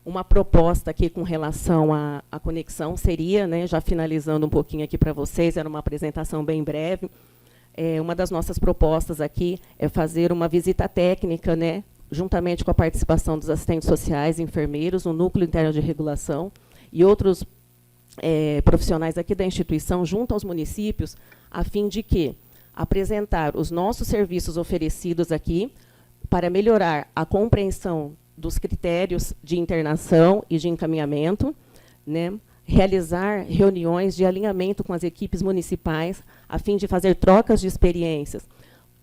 Uma proposta aqui com relação à conexão seria, né, já finalizando um pouquinho aqui para vocês, era uma apresentação bem breve, uma das nossas propostas aqui é fazer uma visita técnica, né, juntamente com a participação dos assistentes sociais, enfermeiros, o núcleo interno de regulação e outros profissionais aqui da instituição, junto aos municípios, a fim de que apresentar os nossos serviços oferecidos aqui para melhorar a compreensão dos critérios de internação e de encaminhamento, né, realizar reuniões de alinhamento com as equipes municipais, a fim de fazer trocas de experiências,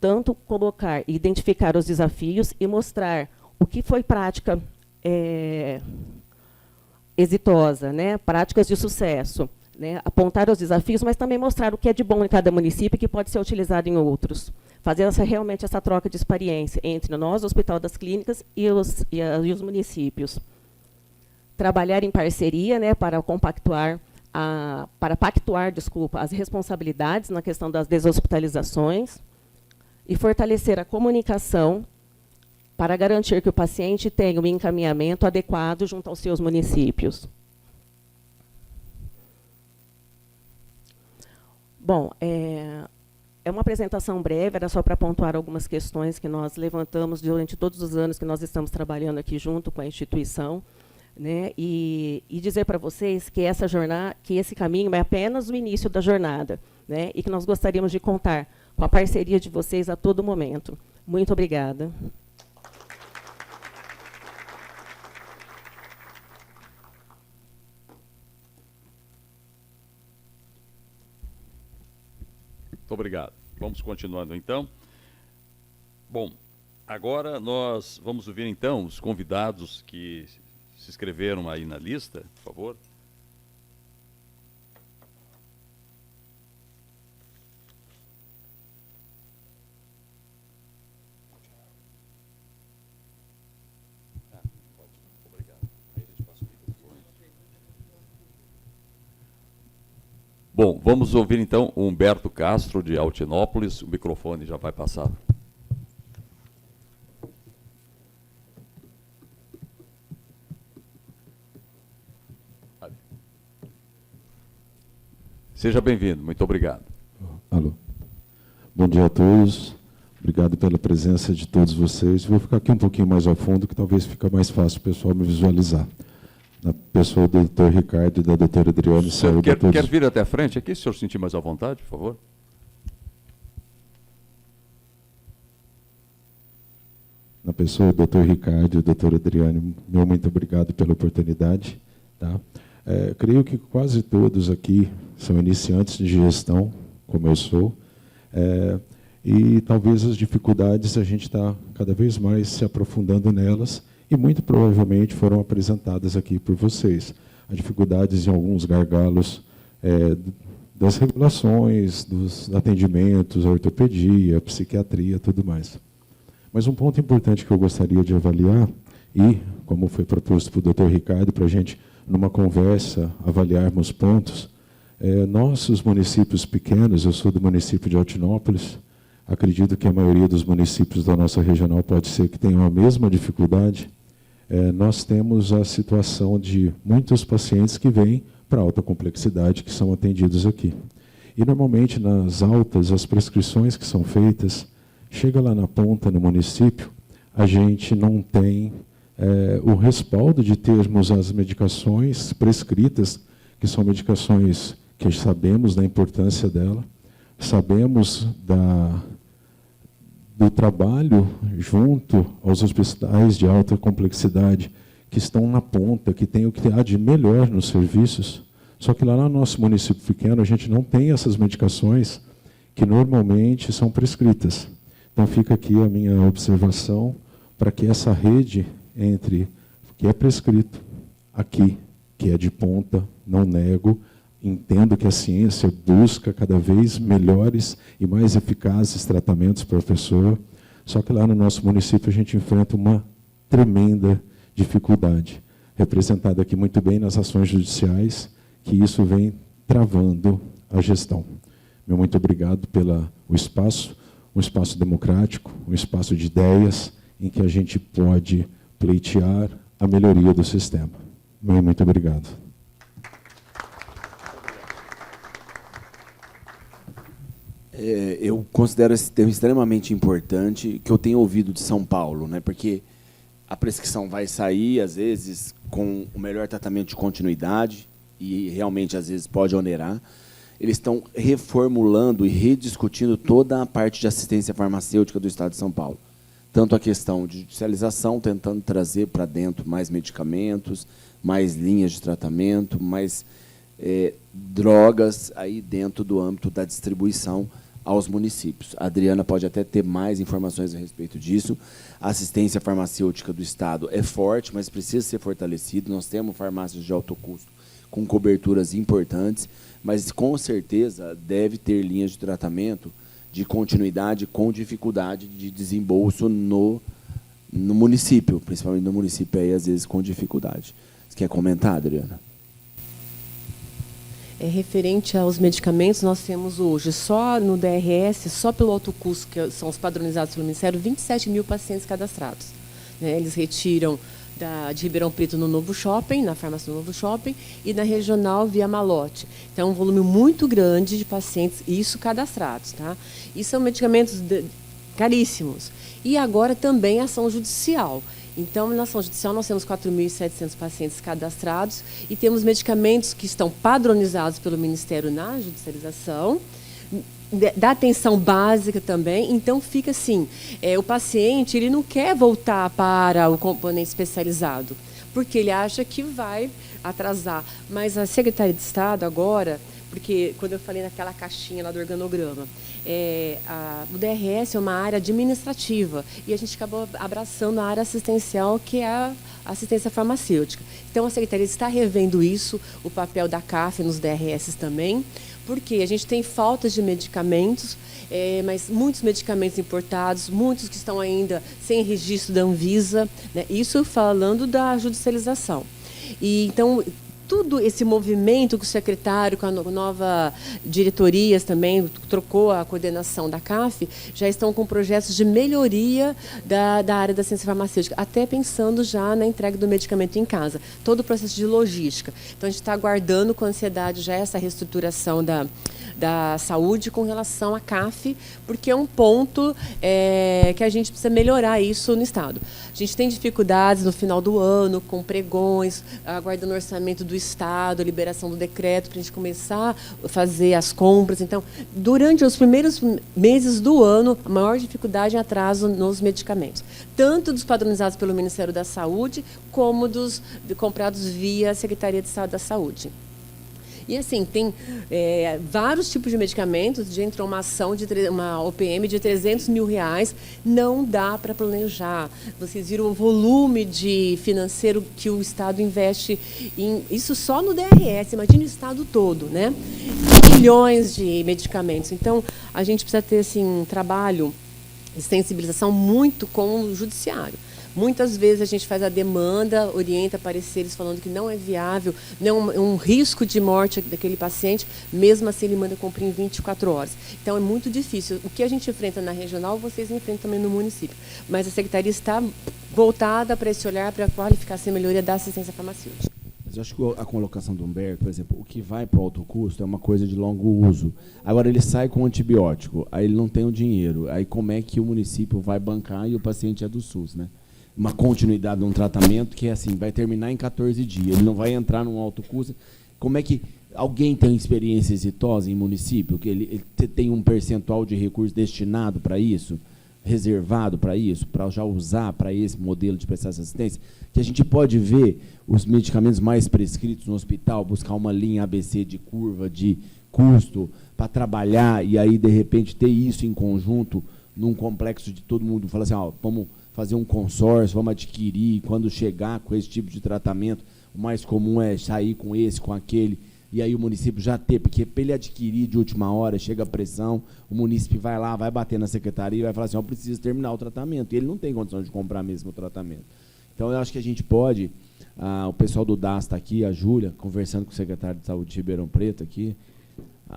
tanto colocar e identificar os desafios e mostrar o que foi prática exitosa, né, práticas de sucesso, né, apontar os desafios, mas também mostrar o que é de bom em cada município e que pode ser utilizado em outros. Fazer realmente essa troca de experiência entre nós, o Hospital das Clínicas, e os municípios. Trabalhar em parceria, né, para pactuar as responsabilidades na questão das deshospitalizações e fortalecer a comunicação para garantir que o paciente tenha um encaminhamento adequado junto aos seus municípios. Bom, é uma apresentação breve, era só para pontuar algumas questões que nós levantamos durante todos os anos que nós estamos trabalhando aqui junto com a instituição, né, e dizer para vocês que essa jornada, que esse caminho é apenas o início da jornada, né, e que nós gostaríamos de contar com a parceria de vocês a todo momento. Muito obrigada. Muito obrigado. Vamos continuando, então. Bom, agora nós vamos ouvir, então, os convidados que se inscreveram aí na lista, por favor. Bom, vamos ouvir então o Humberto Castro, de Altinópolis. O microfone já vai passar. Seja bem-vindo, muito obrigado. Alô. Bom dia a todos. Obrigado pela presença de todos vocês. Vou ficar aqui um pouquinho mais ao fundo, que talvez fique mais fácil o pessoal me visualizar. Na pessoa do Dr. Ricardo e da doutora Adriana. Quer vir até a frente aqui, se o senhor sentir mais à vontade, por favor? Na pessoa do Dr. Ricardo e da doutora Adriana, meu muito obrigado pela oportunidade. Tá? Creio que quase todos aqui são iniciantes de gestão, como eu sou, e talvez as dificuldades a gente está cada vez mais se aprofundando nelas, e muito provavelmente foram apresentadas aqui por vocês. As dificuldades em alguns gargalos das regulações, dos atendimentos, a ortopedia, a psiquiatria, tudo mais. Mas um ponto importante que eu gostaria de avaliar, e como foi proposto pelo Dr. Ricardo, para a gente, numa conversa, avaliarmos pontos, nossos municípios pequenos, eu sou do município de Altinópolis, acredito que a maioria dos municípios da nossa regional pode ser que tenham a mesma dificuldade. Nós temos a situação de muitos pacientes que vêm para alta complexidade, que são atendidos aqui. E, normalmente, nas altas, as prescrições que são feitas, chega lá na ponta, no município, a gente não tem o respaldo de termos as medicações prescritas, que são medicações que sabemos da importância dela, sabemos do trabalho junto aos hospitais de alta complexidade, que estão na ponta, que tem o que há de melhor nos serviços, só que lá no nosso município pequeno a gente não tem essas medicações que normalmente são prescritas. Então fica aqui a minha observação para que essa rede entre o que é prescrito aqui, que é de ponta, não nego, entendo que a ciência busca cada vez melhores e mais eficazes tratamentos para a pessoa, só que lá no nosso município a gente enfrenta uma tremenda dificuldade, representada aqui muito bem nas ações judiciais, que isso vem travando a gestão. Meu muito obrigado pelo espaço, um espaço democrático, um espaço de ideias, em que a gente pode pleitear a melhoria do sistema. Meu muito obrigado. Eu considero esse termo extremamente importante, que eu tenho ouvido de São Paulo, né? Porque a prescrição vai sair, às vezes, com o melhor tratamento de continuidade, e realmente, às vezes, pode onerar. Eles estão reformulando e rediscutindo toda a parte de assistência farmacêutica do Estado de São Paulo. Tanto a questão de judicialização, tentando trazer para dentro mais medicamentos, mais linhas de tratamento, mais drogas aí dentro do âmbito da distribuição aos municípios. A Adriana pode até ter mais informações a respeito disso. A assistência farmacêutica do Estado é forte, mas precisa ser fortalecida. Nós temos farmácias de alto custo com coberturas importantes, mas, com certeza, deve ter linhas de tratamento de continuidade com dificuldade de desembolso no município, principalmente no município, aí, às vezes, com dificuldade. Você quer comentar, Adriana? Referente aos medicamentos, nós temos hoje, só no DRS, só pelo alto custo, que são os padronizados pelo Ministério, 27 mil pacientes cadastrados. Eles retiram de Ribeirão Preto no Novo Shopping, na farmácia do Novo Shopping, e na regional via Malote. Então, é um volume muito grande de pacientes, isso cadastrados. Tá? E são medicamentos caríssimos. E agora também ação judicial. Então, na ação judicial, nós temos 4.700 pacientes cadastrados e temos medicamentos que estão padronizados pelo Ministério na judicialização, da atenção básica também. Então, fica assim, o paciente ele não quer voltar para o componente especializado, porque ele acha que vai atrasar. Mas a Secretaria de Estado agora porque quando eu falei naquela caixinha lá do organograma, o DRS é uma área administrativa e a gente acabou abraçando a área assistencial, que é a assistência farmacêutica. Então, a Secretaria está revendo isso, o papel da CAF nos DRS também, porque a gente tem falta de medicamentos, mas muitos medicamentos importados, muitos que estão ainda sem registro da Anvisa, né? Isso falando da judicialização. E, então, tudo esse movimento que o secretário, com a nova diretoria também, trocou a coordenação da CAF, já estão com projetos de melhoria da área da ciência farmacêutica, até pensando já na entrega do medicamento em casa, todo o processo de logística. Então, a gente está aguardando com ansiedade já essa reestruturação da saúde com relação à CAF, porque é um ponto que a gente precisa melhorar isso no Estado. A gente tem dificuldades no final do ano, com pregões, aguardando o orçamento do Estado, a liberação do decreto, para a gente começar a fazer as compras. Então, durante os primeiros meses do ano, a maior dificuldade é atraso nos medicamentos, tanto dos padronizados pelo Ministério da Saúde, como dos comprados via Secretaria de Estado da Saúde. E assim, tem vários tipos de medicamentos, já entrou uma ação, uma OPM de R$300 mil, não dá para planejar. Vocês viram o volume financeiro que o Estado investe isso só no DRS, imagina o Estado todo, né? Milhões de medicamentos. Então, a gente precisa ter assim, um trabalho de sensibilização muito com o judiciário. Muitas vezes a gente faz a demanda, orienta pareceres falando que não é viável, não é um risco de morte daquele paciente, mesmo assim ele manda cumprir em 24 horas. Então é muito difícil. O que a gente enfrenta na regional, vocês enfrentam também no município. Mas a Secretaria está voltada para esse olhar, para a qualificação e melhoria da assistência farmacêutica. Mas eu acho que a colocação do Humberto, por exemplo, o que vai para o alto custo é uma coisa de longo uso. Agora, ele sai com antibiótico, aí ele não tem o dinheiro. Aí como é que o município vai bancar e o paciente é do SUS, né? Uma continuidade de um tratamento que é assim, vai terminar em 14 dias, ele não vai entrar num alto custo. Como é que alguém tem experiência exitosa em município, que ele tem um percentual de recursos destinado para isso, reservado para isso, para já usar para esse modelo de prestação de assistência, que a gente pode ver os medicamentos mais prescritos no hospital, buscar uma linha ABC de curva, de custo, para trabalhar e aí, de repente, ter isso em conjunto, num complexo de todo mundo, falar assim, vamos fazer um consórcio, vamos adquirir, quando chegar com esse tipo de tratamento, o mais comum é sair com esse, com aquele, e aí o município já ter, porque para ele adquirir de última hora, chega a pressão, o município vai lá, vai bater na secretaria e vai falar assim, eu preciso terminar o tratamento, e ele não tem condição de comprar mesmo o tratamento. Então, eu acho que a gente pode, o pessoal do DAS está aqui, a Júlia, conversando com o secretário de Saúde de Ribeirão Preto aqui,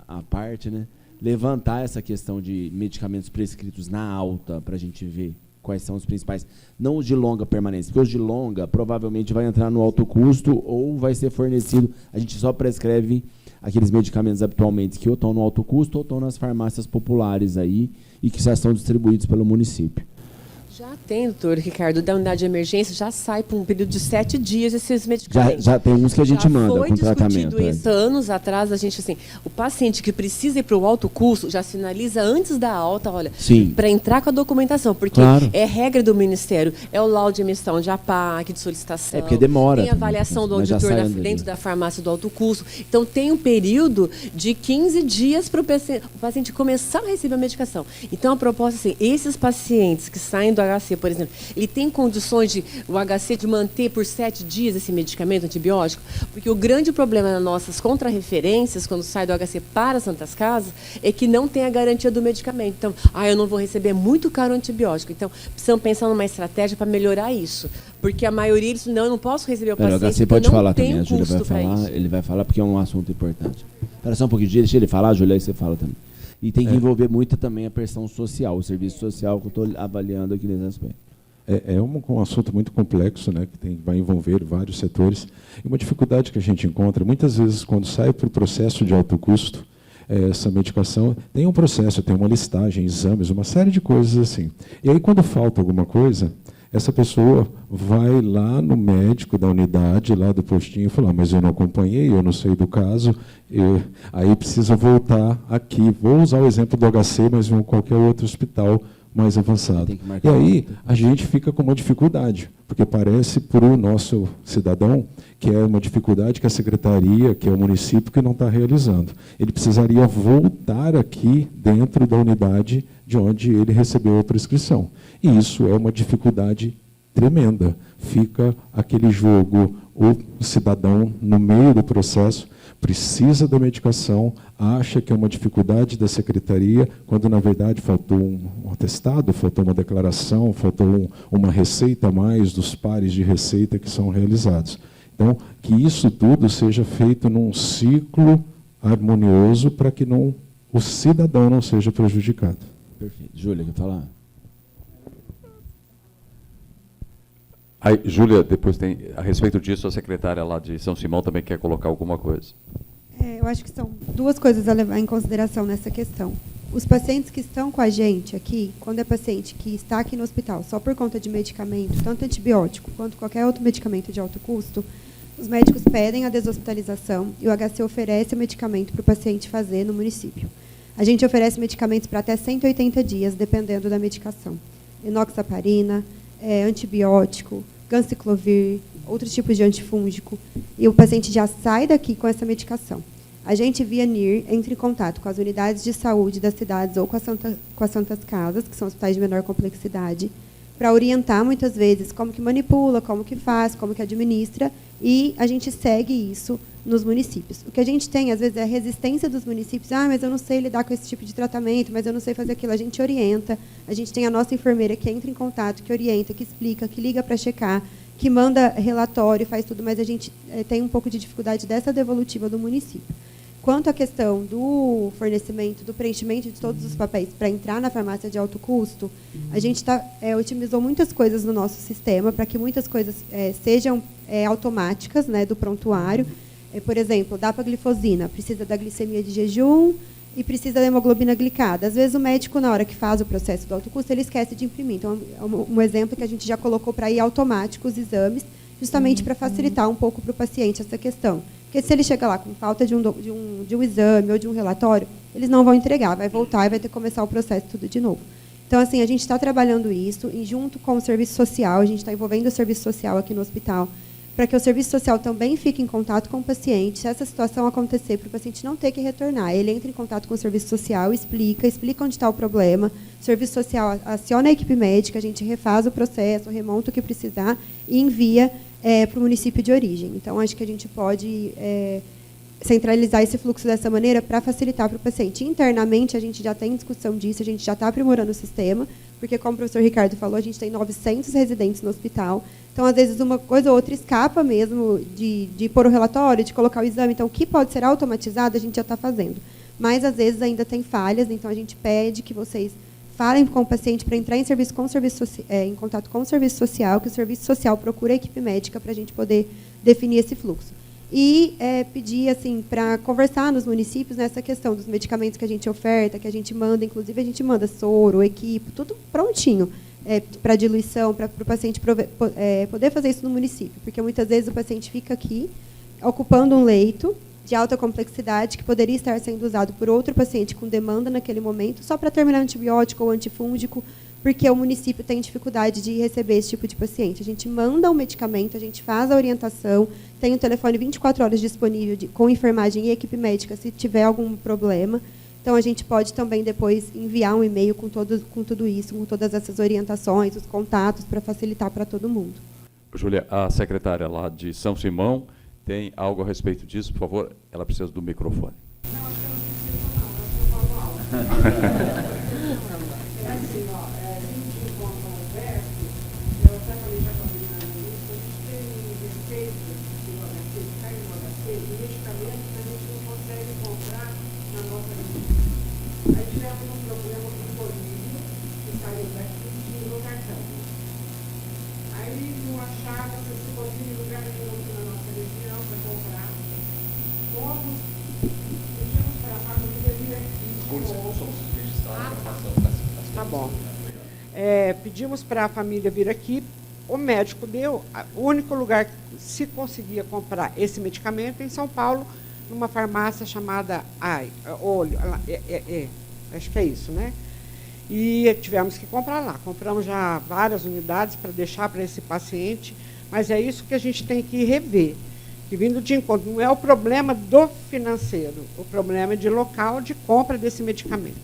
a parte, né, levantar essa questão de medicamentos prescritos na alta, para a gente ver quais são os principais, não os de longa permanência, porque os de longa provavelmente vai entrar no alto custo ou vai ser fornecido, a gente só prescreve aqueles medicamentos habitualmente que ou estão no alto custo ou estão nas farmácias populares aí e que já são distribuídos pelo município. Já tem, doutor Ricardo, da unidade de emergência, já sai por um período de 7 dias esses medicamentos. Já tem uns que a gente manda com tratamento. Já foi discutido isso anos atrás, a gente assim, o paciente que precisa ir para o alto custo já sinaliza antes da alta, olha, para entrar com a documentação, porque é regra do Ministério, é o laudo de emissão de APAC, de solicitação. Porque demora. Tem a avaliação do auditor dentro da farmácia do alto custo. Então, tem um período de 15 dias para o paciente começar a receber a medicação. Então, a proposta é assim, esses pacientes que saem do HC, por exemplo, ele tem condições o HC de manter por 7 dias esse medicamento antibiótico? Porque o grande problema nas nossas contrarreferências, quando sai do HC para Santas Casas, é que não tem a garantia do medicamento. Então, eu não vou receber, é muito caro o antibiótico. Então, precisamos pensar numa estratégia para melhorar isso. Porque a maioria diz, não, eu não posso receber o paciente, o HC pode falar também, a Júlia vai falar, ele vai falar porque é um assunto importante. Espera só um pouquinho, deixa ele falar, Júlia, aí você fala também. E tem que envolver muito também a pressão social, o serviço social que eu estou avaliando aqui nesse aspecto. É um assunto muito complexo, né, que vai envolver vários setores. E uma dificuldade que a gente encontra, muitas vezes, quando sai para o processo de alto custo, essa medicação tem um processo, tem uma listagem, exames, uma série de coisas assim. E aí, quando falta alguma coisa, essa pessoa vai lá no médico da unidade, lá do postinho, e fala, mas eu não acompanhei, eu não sei do caso, aí precisa voltar aqui. Vou usar o exemplo do HC, mas em qualquer outro hospital mais avançado. Tem que E marcar aí data. a gente fica com uma dificuldade, porque parece para o nosso cidadão que é uma dificuldade que a secretaria, que é o município, que não está realizando. Ele precisaria voltar aqui dentro da unidade de onde ele recebeu a prescrição. E isso é uma dificuldade tremenda. Fica aquele jogo, o cidadão, no meio do processo, precisa da medicação, acha que é uma dificuldade da secretaria, quando, na verdade, faltou um atestado, faltou uma declaração, faltou uma receita a mais dos pares de receita que são realizados. Então, que isso tudo seja feito num ciclo harmonioso para que o cidadão não seja prejudicado. Perfeito. Júlia, quer falar? Aí, Júlia, depois tem, a respeito disso, a secretária lá de São Simão também quer colocar alguma coisa. Eu acho que são duas coisas a levar em consideração nessa questão. Os pacientes que estão com a gente aqui, quando é paciente que está aqui no hospital só por conta de medicamento, tanto antibiótico quanto qualquer outro medicamento de alto custo, os médicos pedem a deshospitalização e o HC oferece o medicamento para o paciente fazer no município. A gente oferece medicamentos para até 180 dias, dependendo da medicação. Enoxaparina, antibiótico, ganciclovir, outros tipos de antifúngico, e o paciente já sai daqui com essa medicação. A gente, via NIR, entra em contato com as unidades de saúde das cidades ou com as Santas Casas, que são hospitais de menor complexidade, para orientar, muitas vezes, como que manipula, como que faz, como que administra, e a gente segue isso nos municípios. O que a gente tem, às vezes, é a resistência dos municípios. Mas eu não sei lidar com esse tipo de tratamento, mas eu não sei fazer aquilo. A gente orienta, a gente tem a nossa enfermeira que entra em contato, que orienta, que explica, que liga para checar, que manda relatório, faz tudo, mas a gente tem um pouco de dificuldade dessa devolutiva do município. Quanto à questão do fornecimento, do preenchimento de todos os papéis para entrar na farmácia de alto custo, a gente otimizou muitas coisas no nosso sistema para que muitas coisas sejam automáticas, né, do prontuário. Por exemplo, dapaglifosina, precisa da glicemia de jejum e precisa da hemoglobina glicada. Às vezes o médico, na hora que faz o processo do alto custo, ele esquece de imprimir. Então, é um exemplo que a gente já colocou para ir automático os exames, justamente para facilitar um pouco para o paciente essa questão. Porque se ele chega lá com falta de um exame ou de um relatório, eles não vão entregar, vai voltar e vai ter que começar o processo tudo de novo. Então, assim, a gente está trabalhando isso, e junto com o serviço social, a gente está envolvendo o serviço social aqui no hospital, para que o serviço social também fique em contato com o paciente. Se essa situação acontecer, para o paciente não ter que retornar, ele entra em contato com o serviço social, explica onde está o problema, o serviço social aciona a equipe médica, a gente refaz o processo, remonta o que precisar e envia para o município de origem. Então, acho que a gente pode centralizar esse fluxo dessa maneira para facilitar para o paciente. Internamente, a gente já tem discussão disso, a gente já está aprimorando o sistema, porque, como o professor Ricardo falou, a gente tem 900 residentes no hospital. Então, às vezes, uma coisa ou outra escapa mesmo de pôr o relatório, de colocar o exame. Então, o que pode ser automatizado, a gente já está fazendo. Mas, às vezes, ainda tem falhas, então a gente pede que vocês falem com o paciente para entrar em contato com o serviço social, que o serviço social procure a equipe médica para a gente poder definir esse fluxo. E pedir assim, para conversar nos municípios nessa questão dos medicamentos que a gente oferta, que a gente manda, inclusive a gente manda soro, equipe, tudo prontinho para diluição, para o paciente poder fazer isso no município. Porque muitas vezes o paciente fica aqui, ocupando um leito de alta complexidade, que poderia estar sendo usado por outro paciente com demanda naquele momento, só para terminar antibiótico ou antifúngico, porque o município tem dificuldade de receber esse tipo de paciente. A gente manda o medicamento, a gente faz a orientação, tem o telefone 24 horas disponível com enfermagem e equipe médica se tiver algum problema. Então, a gente pode também depois enviar um e-mail com tudo isso, com todas essas orientações, os contatos, para facilitar para todo mundo. Júlia, a secretária lá de São Simão tem algo a respeito disso, por favor? Ela precisa do microfone. Não, acho que eu não preciso, não. Eu só falo alto. É assim, ó, a gente encontra um verso, eu até falei já com a menina no início, a gente tem receita do HC, cai no HC, de medicamentos que a gente não consegue comprar na nossa região. Aí tivemos um problema com o Bolívia, que saiu daqui no cartão. Aí não achava que esse Bolívia em lugar nenhum aqui na nossa região para comprar. Como deixamos para a família vir aqui. Tá bom. Pedimos para a família vir aqui, o médico deu, o único lugar que se conseguia comprar esse medicamento em São Paulo, numa farmácia chamada acho que é isso, né? e tivemos que comprar lá. Compramos já várias unidades para deixar para esse paciente, mas é isso que a gente tem que rever. Que vindo de encontro, não é o problema do financeiro, o problema é de local de compra desse medicamento.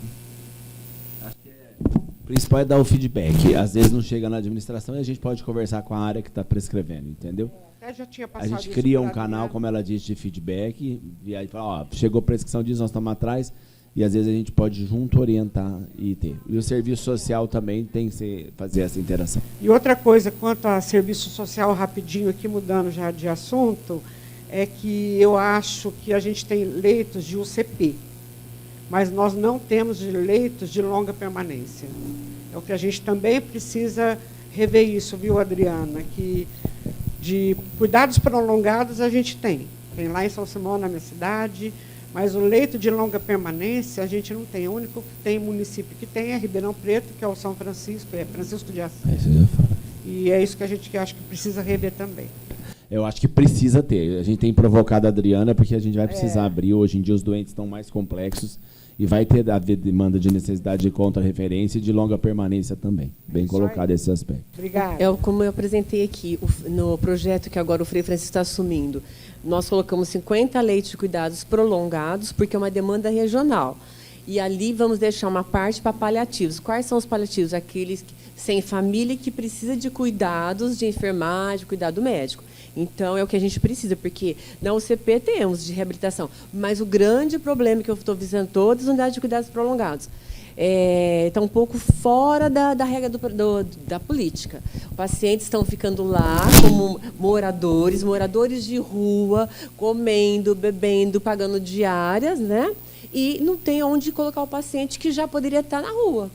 O principal é dar o feedback. Às vezes não chega na administração e a gente pode conversar com a área que está prescrevendo, entendeu? Até já tinha A passado gente isso cria pra um canal, Adriana. como ela disse, de feedback, e aí fala, ó, chegou a prescrição disso, nós estamos atrás, e às vezes a gente pode junto orientar e ter. E o serviço social também tem que fazer essa interação. E outra coisa, quanto a serviço social, rapidinho aqui, mudando já de assunto, é que eu acho que a gente tem leitos de UCP, mas nós não temos leitos de longa permanência. É o que a gente também precisa rever isso, viu, Adriana? Que de cuidados prolongados a gente tem. Tem lá em São Simão, na minha cidade, mas o leito de longa permanência a gente não tem. O único que tem município que tem é Ribeirão Preto, que é o São Francisco, é Francisco de Assis. É isso que eu falo. E é isso que a gente acho que precisa rever também. Eu acho que precisa ter. A gente tem provocado a Adriana, porque a gente vai precisar abrir. Hoje em dia os doentes estão mais complexos e vai ter a demanda de necessidade de contra-referência e de longa permanência também. Bem colocado esse aspecto. Obrigada. Como eu apresentei aqui no projeto que agora o Frei Francisco está assumindo, nós colocamos 50 leitos de cuidados prolongados, porque é uma demanda regional. E ali vamos deixar uma parte para paliativos. Quais são os paliativos? Aqueles sem família que precisa de cuidados de enfermagem, cuidado médico. Então, é o que a gente precisa, porque na UCP temos de reabilitação, mas o grande problema que eu estou visando todas as unidades de cuidados prolongados está um pouco fora da regra da política. Os pacientes estão ficando lá como moradores de rua, comendo, bebendo, pagando diárias, né? E não tem onde colocar o paciente que já poderia estar na rua.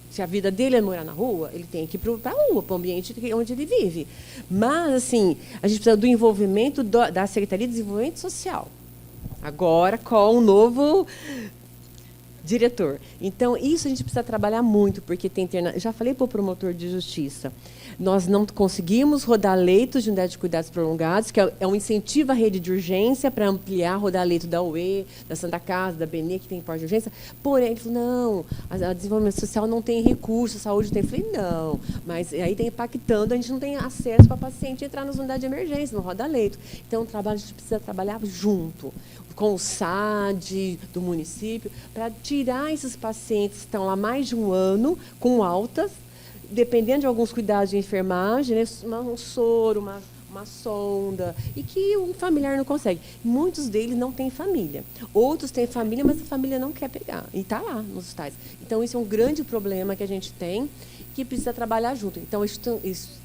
Se a vida dele é morar na rua, ele tem que ir para a rua, para o ambiente onde ele vive. Mas, assim, a gente precisa do envolvimento da Secretaria de Desenvolvimento Social. Agora, com um novo diretor. Então, isso a gente precisa trabalhar muito, porque tem já falei para o promotor de justiça, nós não conseguimos rodar leitos de unidade de cuidados prolongados, que é um incentivo à rede de urgência para ampliar, rodar leito da UE, da Santa Casa, da BNE, que tem porte de urgência. Porém, ele falou, não, a desenvolvimento social não tem recurso, a saúde tem. Eu falei, não, mas aí tem impactando, a gente não tem acesso para paciente entrar nas unidades de emergência, não roda leito. Então, a gente precisa trabalhar junto com o SAD do município, para tirar esses pacientes que estão lá mais de um ano, com altas, dependendo de alguns cuidados de enfermagem, né, um soro, uma sonda, e que um familiar não consegue. Muitos deles não têm família. Outros têm família, mas a família não quer pegar. E está lá nos hospitais. Então, isso é um grande problema que a gente tem, que precisa trabalhar junto. Então,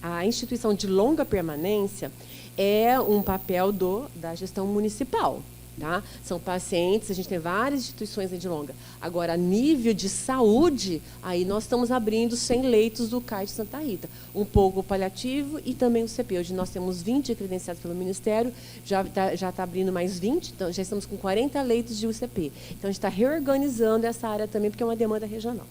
a instituição de longa permanência é um papel da gestão municipal. Tá? São pacientes, a gente tem várias instituições de longa. Agora, a nível de saúde, aí nós estamos abrindo 100 leitos do CAI de Santa Rita. Um pouco o paliativo e também o CP. Hoje nós temos 20 credenciados pelo Ministério, já está abrindo mais 20, então já estamos com 40 leitos de UCP. Então, a gente está reorganizando essa área também, porque é uma demanda regional.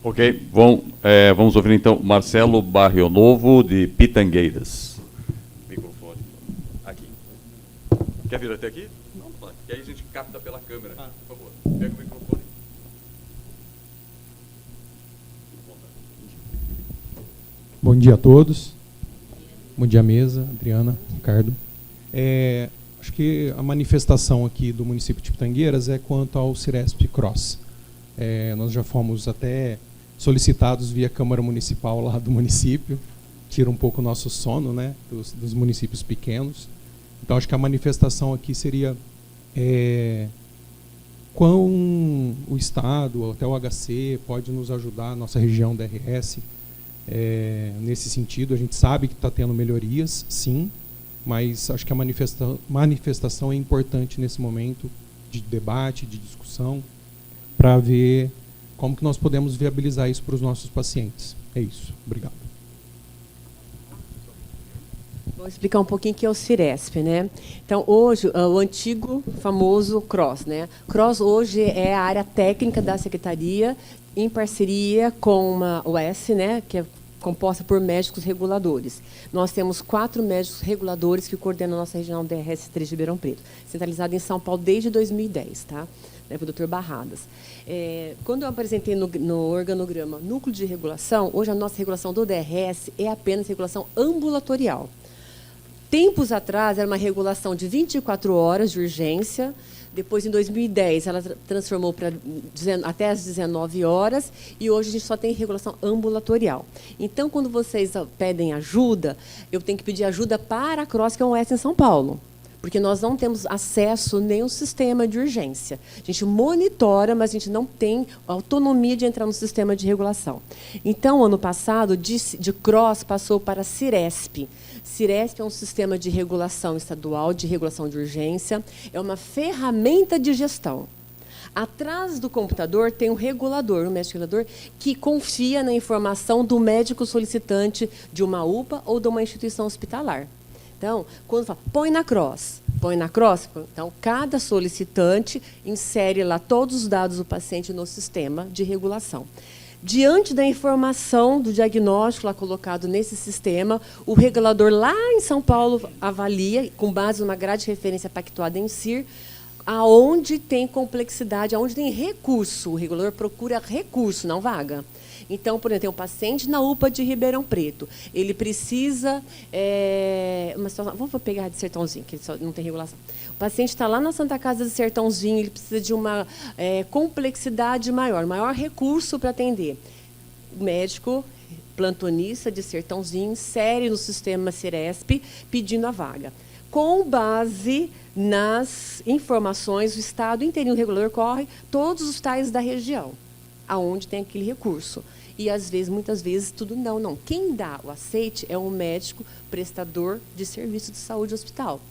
Ok, vamos ouvir então Marcelo Barrio Novo, de Pitangueiras. Microfone. Aqui. Quer vir até aqui? Não, que aí a gente capta pela câmera. Por favor, pega o microfone. Bom dia a todos. Bom dia, mesa, Adriana, Ricardo. Acho que a manifestação aqui do município de Pitangueiras é quanto ao Ciresp Cross. Nós já fomos até solicitados via Câmara Municipal lá do município, tira um pouco o nosso sono, né, dos municípios pequenos. Então, acho que a manifestação aqui seria quão o Estado, até o HC, pode nos ajudar, a nossa região da RS, nesse sentido. A gente sabe que está tendo melhorias, sim, mas acho que a manifestação é importante nesse momento de debate, de discussão, para ver como que nós podemos viabilizar isso para os nossos pacientes. É isso. Obrigado. Vou explicar um pouquinho o que é o Ciresp, né? Então, hoje, o antigo famoso CROSS, né? CROSS hoje é a área técnica da Secretaria, em parceria com a UES, né? Que é composta por médicos reguladores. Nós temos 4 médicos reguladores que coordenam a nossa regional DRS3 de Ribeirão Preto, centralizada em São Paulo desde 2010, tá? né, para o doutor Barradas. Quando eu apresentei no organograma Núcleo de Regulação, hoje a nossa regulação do DRS é apenas regulação ambulatorial. Tempos atrás, era uma regulação de 24 horas de urgência. Depois, em 2010, ela transformou para até as 19 horas. E hoje a gente só tem regulação ambulatorial. Então, quando vocês pedem ajuda, eu tenho que pedir ajuda para a CROSS, que é um OS em São Paulo. Porque nós não temos acesso nem ao sistema de urgência. A gente monitora, mas a gente não tem autonomia de entrar no sistema de regulação. Então, ano passado, de CROSS passou para Ciresp. Ciresp é um sistema de regulação estadual, de regulação de urgência, é uma ferramenta de gestão. Atrás do computador tem um regulador, um médico regulador, que confia na informação do médico solicitante de uma UPA ou de uma instituição hospitalar. Então, quando fala, põe na CROSS, então cada solicitante insere lá todos os dados do paciente no sistema de regulação. Diante da informação do diagnóstico lá colocado nesse sistema, o regulador lá em São Paulo avalia, com base numa grade de referência pactuada em CIR, aonde tem complexidade, aonde tem recurso. O regulador procura recurso, não vaga. Então, por exemplo, tem um paciente na UPA de Ribeirão Preto. Ele precisa... uma situação, vamos pegar de Sertãozinho, que não tem regulação. O paciente está lá na Santa Casa de Sertãozinho, ele precisa de uma complexidade maior recurso para atender. O médico plantonista de Sertãozinho insere no sistema Ciresp pedindo a vaga. Com base nas informações, o Estado inteirinho, o regulador corre todos os hospitais da região, aonde tem aquele recurso. E, às vezes, muitas vezes, tudo não. Quem dá o aceite é um médico prestador de serviço de saúde hospital.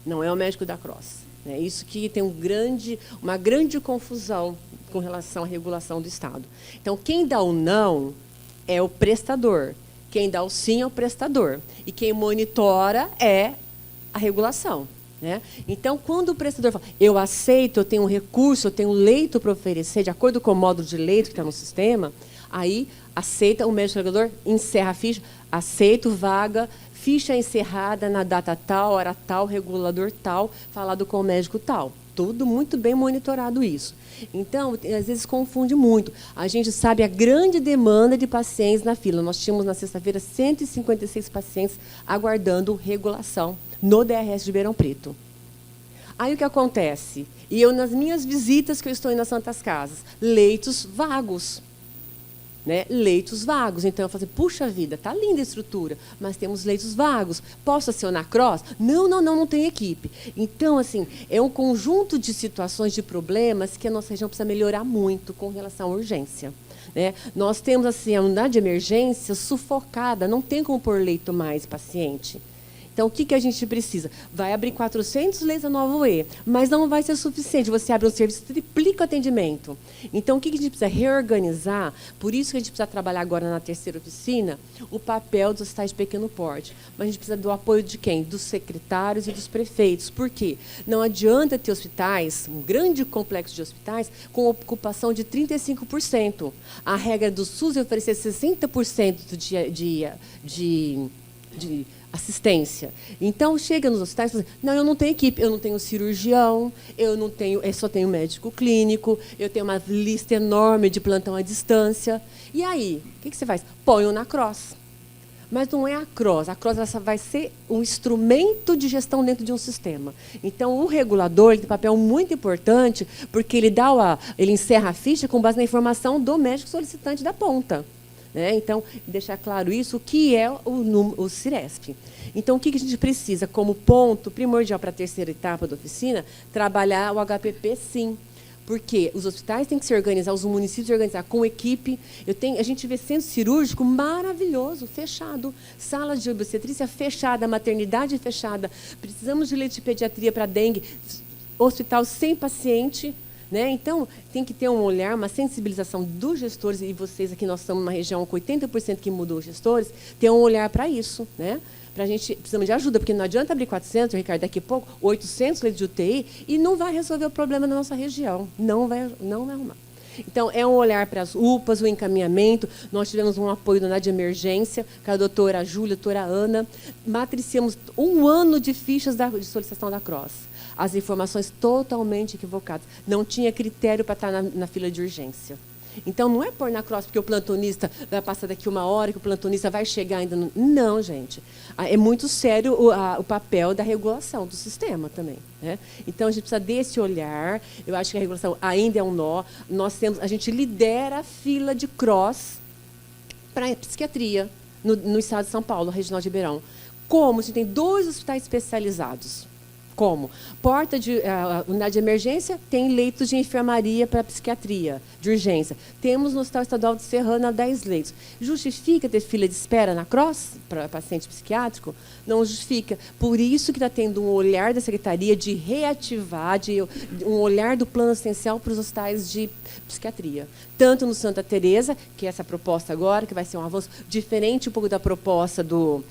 Não é o médico da CROSS. É isso que tem uma grande confusão com relação à regulação do Estado. Então, quem dá o não é o prestador. Quem dá o sim é o prestador. E quem monitora é a regulação. Né? Então, quando o prestador fala, eu aceito, eu tenho um recurso, eu tenho um leito para oferecer, de acordo com o módulo de leito que está no sistema, aí aceita, o médico regulador encerra a ficha, aceito, vaga, ficha encerrada na data tal, hora tal, regulador tal, falado com o médico tal. Tudo muito bem monitorado isso. Então, às vezes confunde muito. A gente sabe a grande demanda de pacientes na fila. Nós tínhamos, na sexta-feira, 156 pacientes aguardando regulação no DRS de Ribeirão Preto. Aí o que acontece? E eu, nas minhas visitas que eu estou indo nas Santas Casas, leitos vagos. Né? Leitos vagos. Então, eu falei, puxa vida, está linda a estrutura, mas temos leitos vagos. Posso acionar CROSS? Não tem equipe. Então, assim, é um conjunto de situações, de problemas que a nossa região precisa melhorar muito com relação à urgência. Né? Nós temos assim, a unidade de emergência sufocada, não tem como pôr leito mais paciente. Então, o que a gente precisa? Vai abrir 400 leitos da Nova UE, mas não vai ser suficiente. Você abre um serviço, triplica o atendimento. Então, o que a gente precisa? Reorganizar. Por isso que a gente precisa trabalhar agora na terceira oficina, o papel dos hospitais de pequeno porte. Mas a gente precisa do apoio de quem? Dos secretários e dos prefeitos. Por quê? Não adianta ter hospitais, um grande complexo de hospitais, com ocupação de 35%. A regra do SUS é oferecer 60% de assistência. Então, chega nos hospitais e fala assim, não, eu não tenho equipe, eu não tenho cirurgião, eu só tenho médico clínico, eu tenho uma lista enorme de plantão à distância. E aí, o que você faz? Põe-o na CROSS. Mas não é a CROSS. A CROSS essa vai ser um instrumento de gestão dentro de um sistema. Então, o regulador tem um papel muito importante, porque ele encerra a ficha com base na informação do médico solicitante da ponta. Né? Então, deixar claro isso, o que é o Ciresp. Então, o que a gente precisa, como ponto primordial para a terceira etapa da oficina, trabalhar o HPP, sim. Porque os hospitais têm que se organizar, os municípios se organizar com equipe. A gente vê centro cirúrgico maravilhoso, fechado. Salas de obstetrícia fechada, maternidade fechada. Precisamos de leite de pediatria para dengue, hospital sem paciente. Né? Então, tem que ter um olhar, uma sensibilização dos gestores, e vocês aqui, nós estamos numa região com 80% que mudou os gestores, ter um olhar para isso. Né? Pra gente, precisamos de ajuda, porque não adianta abrir 400, Ricardo, daqui a pouco, 800 leitos de UTI, e não vai resolver o problema da nossa região. Não vai arrumar. Então, é um olhar para as UPAs, o encaminhamento. Nós tivemos um apoio na de emergência, com a doutora Júlia, a doutora Ana. Matriciamos 1 ano de fichas de solicitação da CROSS. as informações totalmente equivocadas. Não tinha critério para estar na fila de urgência. Então, não é pôr na cross porque o plantonista vai passar daqui 1 hora, que o plantonista vai chegar ainda. Não, gente. É muito sério o papel da regulação do sistema também, né? Então, a gente precisa desse olhar. Eu acho que a regulação ainda é um nó. A gente lidera a fila de cross para a psiquiatria no estado de São Paulo, regional de Ribeirão. Como? Se tem 2 hospitais especializados. Como? Porta de unidade de emergência tem leitos de enfermaria para psiquiatria, de urgência. Temos no Hospital Estadual de Serrana 10 leitos. Justifica ter fila de espera na cross para paciente psiquiátrico? Não justifica. Por isso que está tendo um olhar da Secretaria de reativar, um olhar do plano essencial para os hospitais de psiquiatria. Tanto no Santa Teresa, que é essa proposta agora, que vai ser um avanço diferente um pouco da proposta do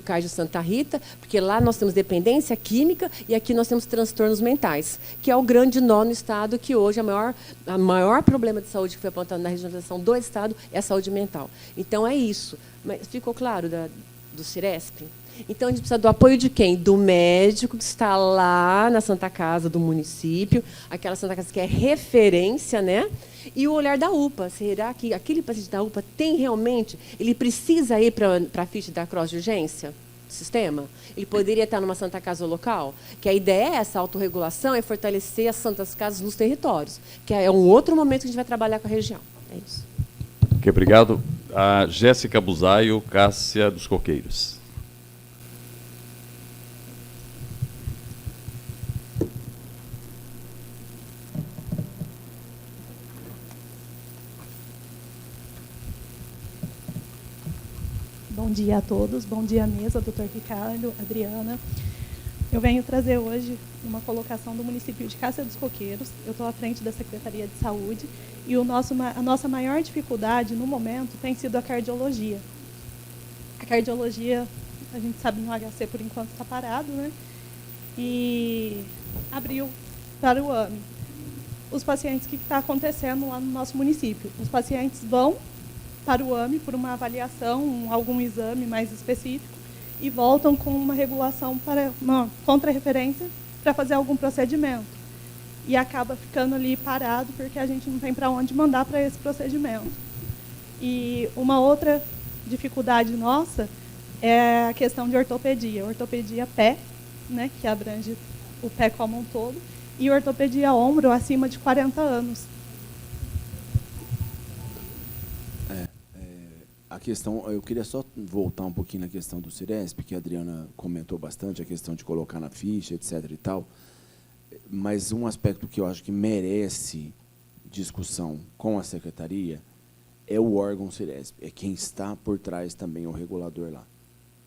Cardio Santa Rita, porque lá nós temos dependência química e aqui nós temos transtornos mentais, que é o grande nó no Estado, que hoje a maior problema de saúde que foi apontado na regionalização do Estado é a saúde mental. Então, é isso. Mas ficou claro do Ciresp? Então, a gente precisa do apoio de quem? Do médico que está lá na Santa Casa do município, aquela Santa Casa que é referência, né? E o olhar da UPA. Será que aquele paciente da UPA tem realmente... Ele precisa ir para a ficha da cross de urgência do sistema? Ele poderia estar numa Santa Casa local? Que a ideia é essa autorregulação, é fortalecer as Santas Casas nos territórios, que é um outro momento que a gente vai trabalhar com a região. É isso. Ok, obrigado. A Jéssica Buzaio, Cássia dos Coqueiros. Bom dia a todos, bom dia à mesa, doutor Ricardo, Adriana. Eu venho trazer hoje uma colocação do município de Cássia dos Coqueiros. Eu estou à frente da Secretaria de Saúde e a nossa maior dificuldade no momento tem sido a cardiologia. A cardiologia, a gente sabe, no HC por enquanto está parado, né? E abriu para o AME. Os pacientes, o que está acontecendo lá no nosso município? Os pacientes vão para o AME por uma avaliação, algum exame mais específico, e voltam com uma regulação para uma contra-referência para fazer algum procedimento. E acaba ficando ali parado porque a gente não tem para onde mandar para esse procedimento. E uma outra dificuldade nossa é a questão de ortopedia. Ortopedia pé, né, que abrange o pé como um todo, e ortopedia ombro acima de 40 anos. A questão, eu queria só voltar um pouquinho na questão do Ciresp, que a Adriana comentou bastante, a questão de colocar na ficha, etc. e tal. Mas um aspecto que eu acho que merece discussão com a secretaria é o órgão Ciresp, é quem está por trás também, o regulador lá.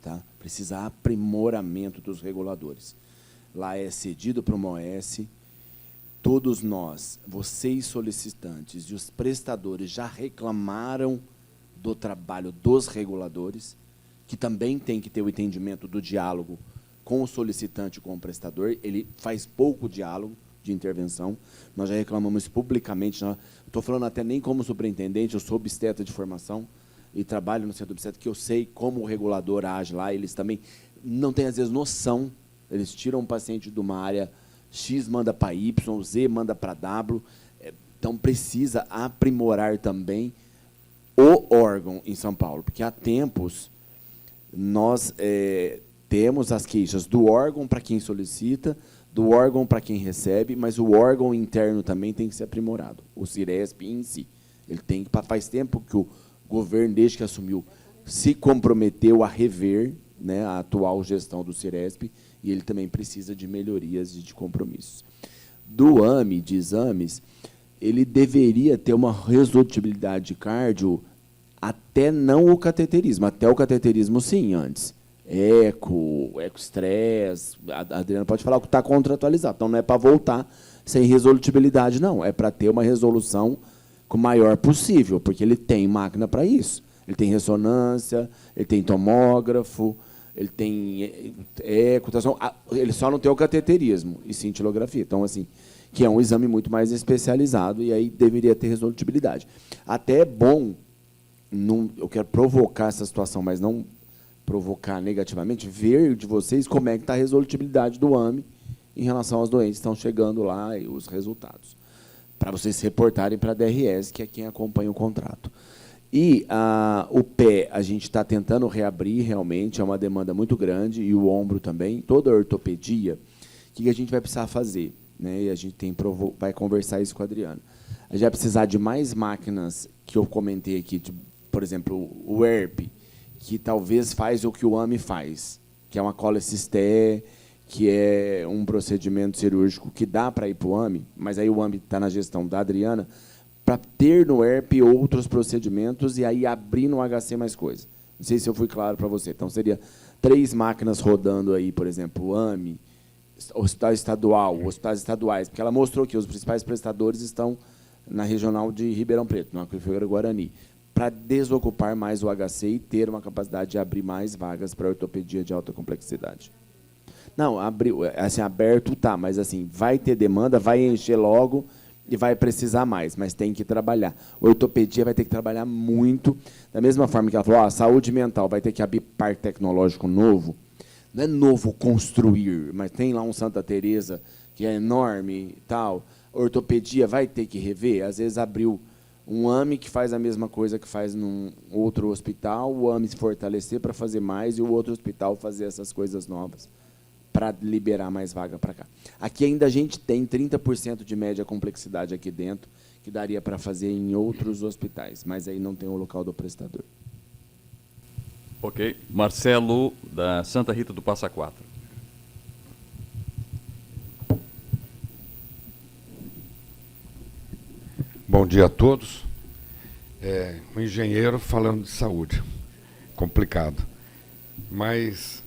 Tá? Precisa aprimoramento dos reguladores. Lá é cedido para uma OS. Todos nós, vocês solicitantes e os prestadores já reclamaram do trabalho dos reguladores, que também tem que ter o entendimento do diálogo com o solicitante e com o prestador. Ele faz pouco diálogo de intervenção. Nós já reclamamos publicamente. Estou falando até nem como superintendente, eu sou obstetra de formação e trabalho no centro obstétrico, que eu sei como o regulador age lá. Eles também não têm, às vezes, noção. Eles tiram um paciente de uma área X, manda para Y, Z manda para W. Então, precisa aprimorar também o órgão em São Paulo, porque há tempos nós temos as queixas do órgão para quem solicita, do órgão para quem recebe, mas o órgão interno também tem que ser aprimorado, o Ciresp em si. Ele tem que, faz tempo que o governo, desde que assumiu, se comprometeu a rever, né, a atual gestão do Ciresp, e ele também precisa de melhorias e de compromissos. Do AME, de exames, ele deveria ter uma resolutibilidade de cardio até não o cateterismo. Até o cateterismo, sim, antes. Eco-stress, a Adriana pode falar que está contratualizado. Então, não é para voltar sem resolutibilidade, não. É para ter uma resolução com o maior possível, porque ele tem máquina para isso. Ele tem ressonância, ele tem tomógrafo, ele tem eco, ele só não tem o cateterismo e cintilografia. Então, assim, que é um exame muito mais especializado, e aí deveria ter resolutibilidade. Até é bom, eu quero provocar essa situação, mas não provocar negativamente, ver de vocês como é que está a resolutibilidade do AME em relação aos doentes. Estão chegando lá e os resultados, para vocês se reportarem para a DRS, que é quem acompanha o contrato. E o pé, a gente está tentando reabrir realmente, é uma demanda muito grande, e o ombro também, toda a ortopedia. O que a gente vai precisar fazer? Né? E a gente vai conversar isso com a Adriana. A gente vai precisar de mais máquinas, que eu comentei aqui, por exemplo, o ERP, que talvez faz o que o AMI faz, que é uma colecisté, que é um procedimento cirúrgico que dá para ir para o AMI, mas aí o AMI está na gestão da Adriana, para ter no ERP outros procedimentos e aí abrir no HC mais coisa. Não sei se eu fui claro para você. Então, seria 3 máquinas rodando aí, por exemplo, o AMI, Hospital Estadual, hospitais estaduais, porque ela mostrou que os principais prestadores estão na regional de Ribeirão Preto, no Aquífero Guarani, para desocupar mais o HC e ter uma capacidade de abrir mais vagas para ortopedia de alta complexidade. Não, assim, aberto tá, mas assim, vai ter demanda, vai encher logo e vai precisar mais, mas tem que trabalhar. A ortopedia vai ter que trabalhar muito, da mesma forma que ela falou, a saúde mental vai ter que abrir parque tecnológico novo. Não é novo construir, mas tem lá um Santa Teresa que é enorme e tal. A ortopedia vai ter que rever. Às vezes abriu um AMI que faz a mesma coisa que faz num outro hospital, o AMI se fortalecer para fazer mais e o outro hospital fazer essas coisas novas para liberar mais vaga para cá. Aqui ainda a gente tem 30% de média complexidade aqui dentro, que daria para fazer em outros hospitais, mas aí não tem o local do prestador. Ok. Marcelo, da Santa Rita do Passa Quatro. Bom dia a todos. Um engenheiro falando de saúde. Complicado. Mas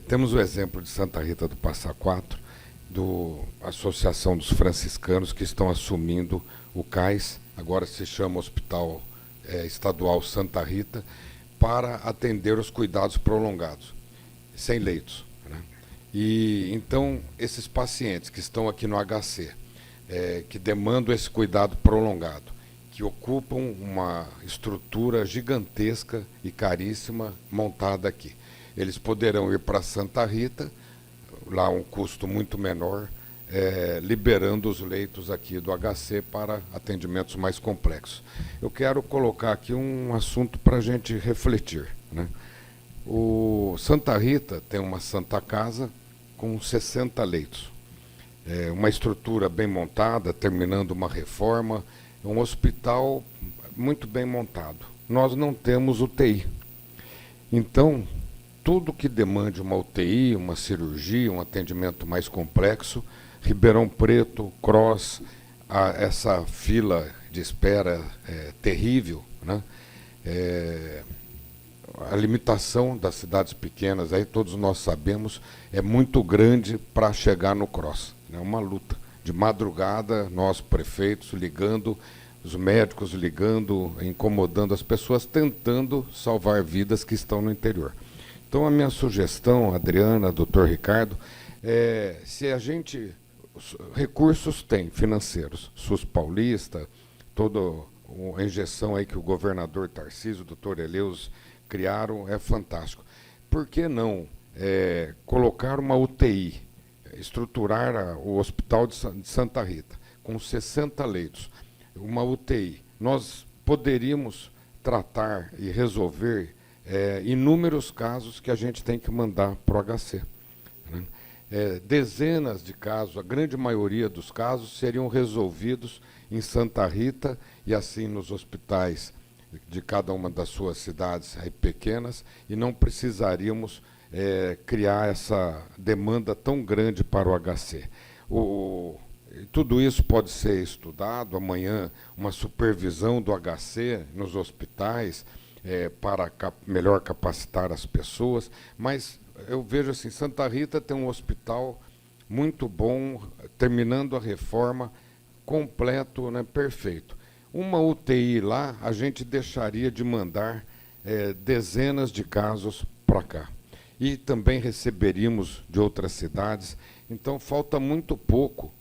temos o exemplo de Santa Rita do Passa Quatro, da Associação dos Franciscanos, que estão assumindo o CAIS, agora se chama Hospital Estadual Santa Rita, para atender os cuidados prolongados, sem leitos. Né? E, então, esses pacientes que estão aqui no HC, que demandam esse cuidado prolongado, que ocupam uma estrutura gigantesca e caríssima montada aqui. Eles poderão ir para Santa Rita, lá um custo muito menor, liberando os leitos aqui do HC para atendimentos mais complexos. Eu quero colocar aqui um assunto para a gente refletir. Né? O Santa Rita tem uma Santa Casa com 60 leitos. Uma estrutura bem montada, terminando uma reforma, um hospital muito bem montado. Nós não temos UTI. Então, tudo que demande uma UTI, uma cirurgia, um atendimento mais complexo, Ribeirão Preto, Cross, essa fila de espera terrível, né? A limitação das cidades pequenas, aí todos nós sabemos, é muito grande para chegar no Cross. É uma luta. De madrugada, nós prefeitos ligando, os médicos ligando, incomodando as pessoas, tentando salvar vidas que estão no interior. Então, a minha sugestão, Adriana, doutor Ricardo, se a gente... recursos tem, financeiros, SUS Paulista, toda a injeção aí que o governador Tarcísio, o doutor Eleus, criaram, é fantástico. Por que não colocar uma UTI, estruturar o Hospital de Santa Rita, com 60 leitos, uma UTI? Nós poderíamos tratar e resolver inúmeros casos que a gente tem que mandar para o HC. Né? Dezenas de casos, a grande maioria dos casos, seriam resolvidos em Santa Rita e assim nos hospitais de cada uma das suas cidades aí pequenas, e não precisaríamos criar essa demanda tão grande para o HC. Tudo isso pode ser estudado amanhã, uma supervisão do HC nos hospitais, para melhor capacitar as pessoas, mas eu vejo assim, Santa Rita tem um hospital muito bom, terminando a reforma, completo, né, perfeito. Uma UTI lá, a gente deixaria de mandar dezenas de casos para cá. E também receberíamos de outras cidades, então falta muito pouco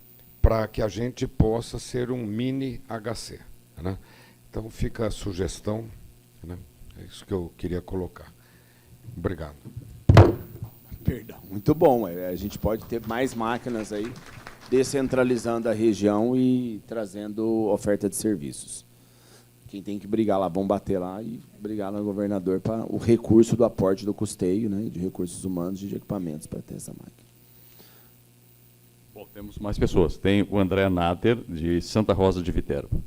para que a gente possa ser um mini HC. Né? Então fica a sugestão, né? É isso que eu queria colocar. Obrigado. Perdão. Muito bom. A gente pode ter mais máquinas aí, descentralizando a região e trazendo oferta de serviços. Quem tem que brigar lá, vão bater lá e brigar no governador para o recurso do aporte do custeio, né, de recursos humanos e de equipamentos para ter essa máquina. Bom, temos mais pessoas. Tem o André Nader, de Santa Rosa de Viterbo.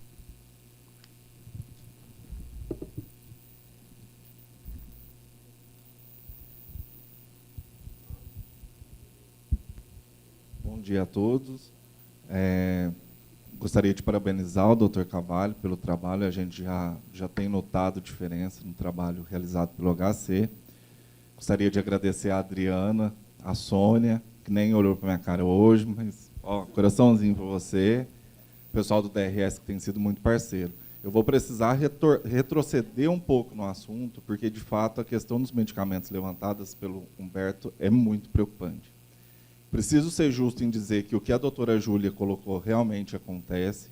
Bom dia a todos. Gostaria de parabenizar o Dr. Carvalho pelo trabalho. A gente já tem notado diferença no trabalho realizado pelo HC. Gostaria de agradecer a Adriana, a Sônia, que nem olhou para minha cara hoje, mas ó, coraçãozinho para você. O pessoal do DRS que tem sido muito parceiro. Eu vou precisar retroceder um pouco no assunto, porque, de fato, a questão dos medicamentos levantadas pelo Humberto é muito preocupante. Preciso ser justo em dizer que o que a doutora Júlia colocou realmente acontece.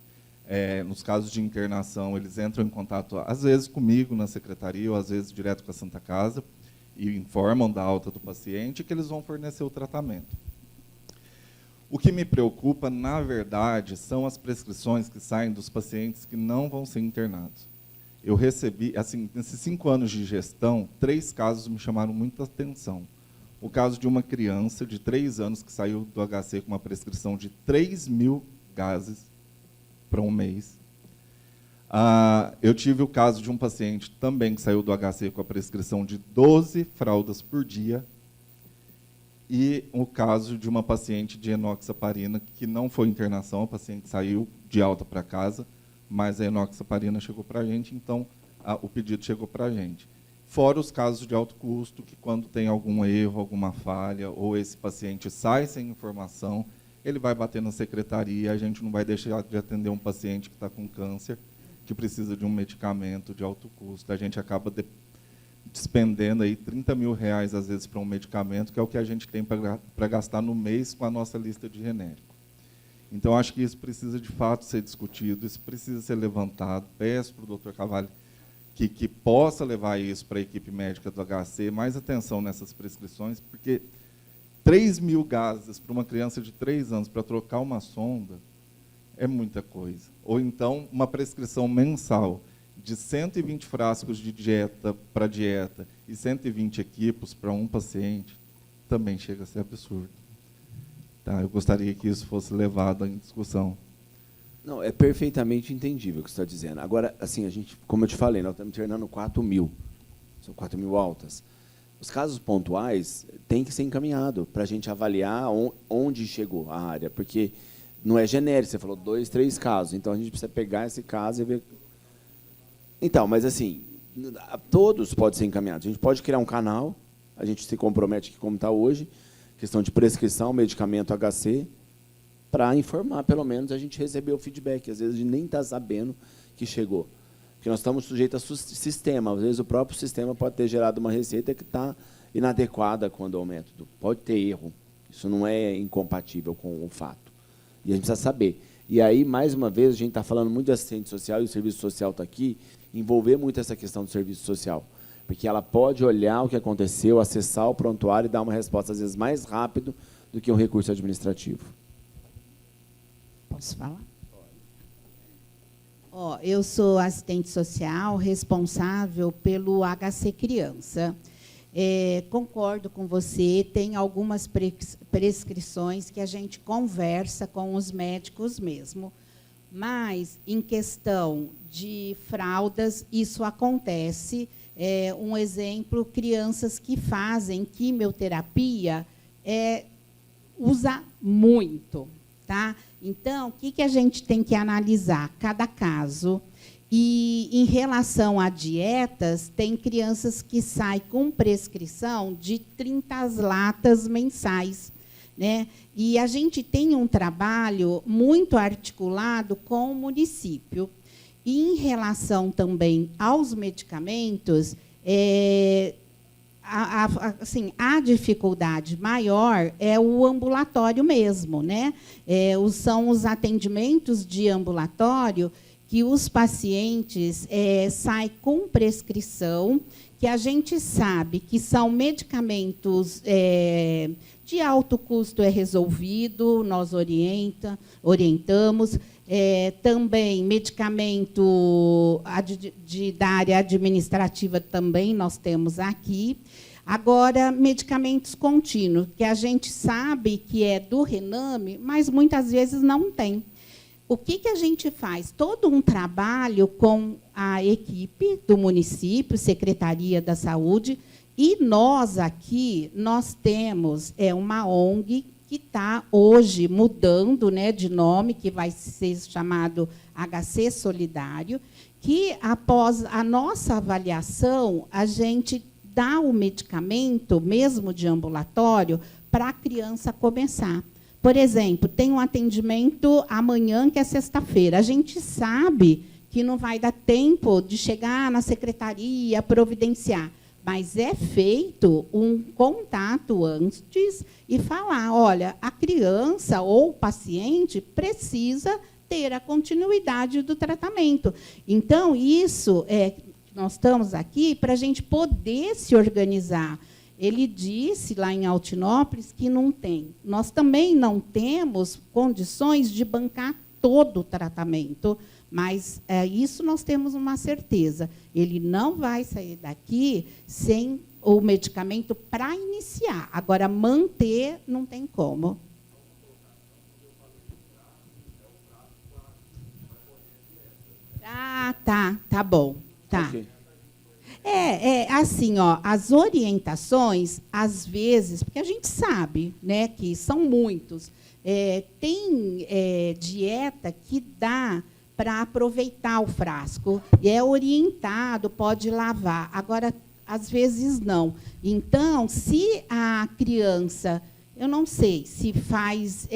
Nos casos de internação, eles entram em contato, às vezes, comigo na secretaria, ou às vezes direto com a Santa Casa, e informam da alta do paciente que eles vão fornecer o tratamento. O que me preocupa, na verdade, são as prescrições que saem dos pacientes que não vão ser internados. Eu recebi, assim, nesses 5 anos de gestão, 3 casos me chamaram muita atenção. O caso de uma criança de 3 anos que saiu do HC com uma prescrição de 3.000 gases para um mês. Eu tive o caso de um paciente também que saiu do HC com a prescrição de 12 fraldas por dia. E o caso de uma paciente de enoxaparina que não foi internação, a paciente saiu de alta para casa, mas a enoxaparina chegou para a gente, então o pedido chegou para a gente. Fora os casos de alto custo, que quando tem algum erro, alguma falha, ou esse paciente sai sem informação, ele vai bater na secretaria, a gente não vai deixar de atender um paciente que está com câncer, que precisa de um medicamento de alto custo. A gente acaba despendendo aí R$30 mil, às vezes, para um medicamento, que é o que a gente tem para gastar no mês com a nossa lista de genérico. Então, acho que isso precisa, de fato, ser discutido, isso precisa ser levantado. Peço para o Dr. Carvalho que possa levar isso para a equipe médica do HC, mais atenção nessas prescrições, porque 3.000 gases para uma criança de 3 anos para trocar uma sonda é muita coisa. Ou então, uma prescrição mensal de 120 frascos de dieta para dieta e 120 equipos para um paciente também chega a ser absurdo. Tá, eu gostaria que isso fosse levado em discussão. Não, é perfeitamente entendível o que você está dizendo. Agora, assim, a gente, como eu te falei, nós estamos internando 4.000. São 4.000 altas. Os casos pontuais têm que ser encaminhados para a gente avaliar onde chegou a área, porque não é genérico, você falou 2, 3 casos, então a gente precisa pegar esse caso e ver. Então, mas assim, todos podem ser encaminhados. A gente pode criar um canal, a gente se compromete aqui como está hoje, questão de prescrição, medicamento HC, para informar, pelo menos, a gente receber o feedback. Às vezes a gente nem está sabendo que chegou. Porque nós estamos sujeitos a sistema. Às vezes o próprio sistema pode ter gerado uma receita que está inadequada quando ao método. Pode ter erro. Isso não é incompatível com o fato. E a gente precisa saber. E aí, mais uma vez, a gente está falando muito de assistente social, e o serviço social está aqui, envolver muito essa questão do serviço social. Porque ela pode olhar o que aconteceu, acessar o prontuário e dar uma resposta, às vezes, mais rápido do que um recurso administrativo. Posso falar? Eu sou assistente social responsável pelo HC Criança. Concordo com você, tem algumas prescrições que a gente conversa com os médicos mesmo, mas, em questão de fraldas, isso acontece. Um exemplo, crianças que fazem quimioterapia usa muito, tá? Então, o que a gente tem que analisar? Cada caso. E, em relação a dietas, tem crianças que saem com prescrição de 30 latas mensais, né? E a gente tem um trabalho muito articulado com o município. E, em relação também aos medicamentos, a dificuldade maior é o ambulatório mesmo, né? São os atendimentos de ambulatório que os pacientes saem com prescrição, que a gente sabe que são medicamentos de alto custo, é resolvido, nós orientamos. Também medicamento da área administrativa também nós temos aqui. Agora, medicamentos contínuos, que a gente sabe que é do Rename, mas muitas vezes não tem. O que a gente faz? Todo um trabalho com a equipe do município, Secretaria da Saúde, e nós aqui, nós temos uma ONG que está hoje mudando, né, de nome, que vai ser chamado HC Solidário, que, após a nossa avaliação, a gente dá o medicamento, mesmo de ambulatório, para a criança começar. Por exemplo, tem um atendimento amanhã, que é sexta-feira. A gente sabe que não vai dar tempo de chegar na secretaria, providenciar, mas é feito um contato antes e falar, olha, a criança ou o paciente precisa ter a continuidade do tratamento. Então, isso nós estamos aqui para a gente poder se organizar. Ele disse, lá em Altinópolis, que não tem. Nós também não temos condições de bancar todo o tratamento, mas isso nós temos uma certeza. Ele não vai sair daqui sem o medicamento para iniciar. Agora, manter não tem como. Ah, tá bom. Tá. Okay. Assim, ó, as orientações, às vezes, porque a gente sabe, né, que são muitos, tem dieta que dá para aproveitar o frasco, e é orientado, pode lavar. Agora, às vezes, não. Então, se a criança, eu não sei, se faz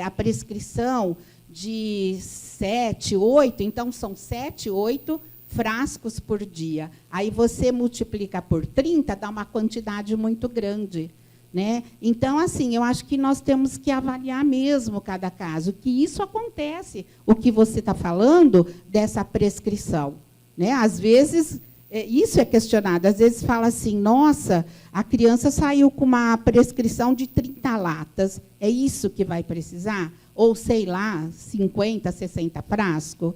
a prescrição de 7, 8, então são 7, 8 frascos por dia. Aí você multiplica por 30, dá uma quantidade muito grande, né? Então, assim, eu acho que nós temos que avaliar mesmo cada caso, que isso acontece, o que você está falando dessa prescrição, né? Às vezes, isso é questionado, às vezes fala assim, nossa, a criança saiu com uma prescrição de 30 latas, é isso que vai precisar? Ou, sei lá, 50, 60 frascos?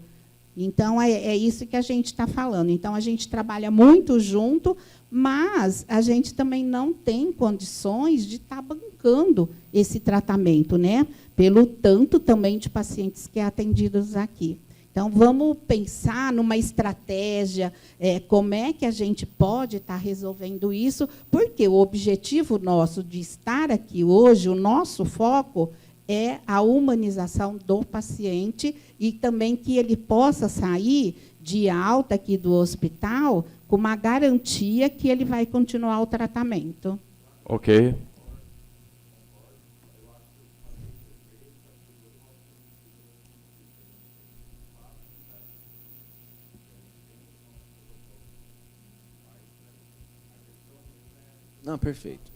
Então, é isso que a gente está falando. Então, a gente trabalha muito junto, mas a gente também não tem condições de estar bancando esse tratamento, né? Pelo tanto também de pacientes que é atendidos aqui. Então, vamos pensar numa estratégia, como é que a gente pode estar resolvendo isso, porque o objetivo nosso de estar aqui hoje, o nosso foco, é a humanização do paciente e também que ele possa sair de alta aqui do hospital com uma garantia que ele vai continuar o tratamento. Ok. Não, perfeito.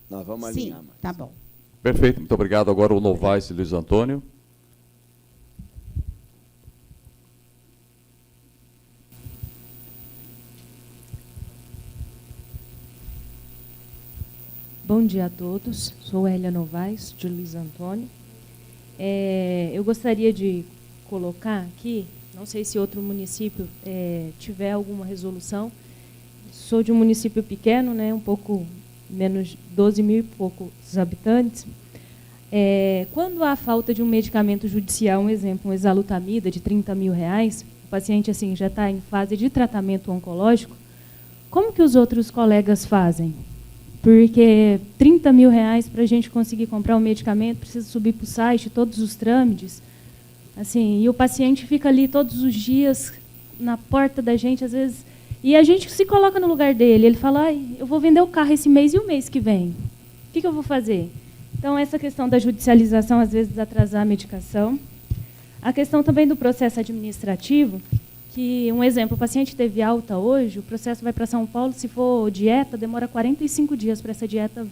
Nós vamos alinhar mais. Tá bom. Perfeito, muito obrigado. Agora o Novaes Luiz Antônio. Bom dia a todos. Sou Hélia Novaes, de Luiz Antônio. Eu gostaria de colocar aqui, não sei se outro município tiver alguma resolução. Sou de um município pequeno, né, um pouco menos de 12 mil e poucos habitantes. Quando há falta de um medicamento judicial, um exemplo, um exalutamida de R$30 mil, o paciente assim, já está em fase de tratamento oncológico, como que os outros colegas fazem? Porque R$30 mil para a gente conseguir comprar um medicamento, precisa subir para o site, todos os trâmites. Assim, e o paciente fica ali todos os dias na porta da gente, às vezes, e a gente se coloca no lugar dele. Ele fala, eu vou vender o carro esse mês e o mês que vem. O que eu vou fazer? Então, essa questão da judicialização, às vezes, atrasar a medicação. A questão também do processo administrativo, que, um exemplo, o paciente teve alta hoje, o processo vai para São Paulo, se for dieta, demora 45 dias para essa dieta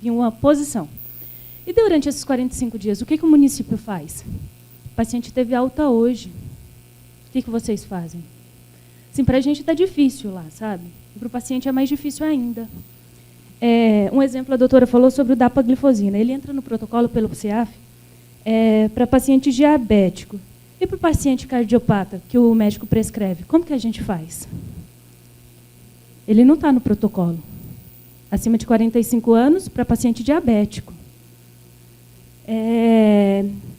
vir uma posição. E durante esses 45 dias, o que o município faz? O paciente teve alta hoje. O que vocês fazem? Assim, para a gente está difícil lá, sabe? Para o paciente é mais difícil ainda. Um exemplo, a doutora falou sobre o dapaglifosina. Ele entra no protocolo pelo CIAF para paciente diabético. E para o paciente cardiopata, que o médico prescreve, como que a gente faz? Ele não está no protocolo. Acima de 45 anos, para paciente diabético.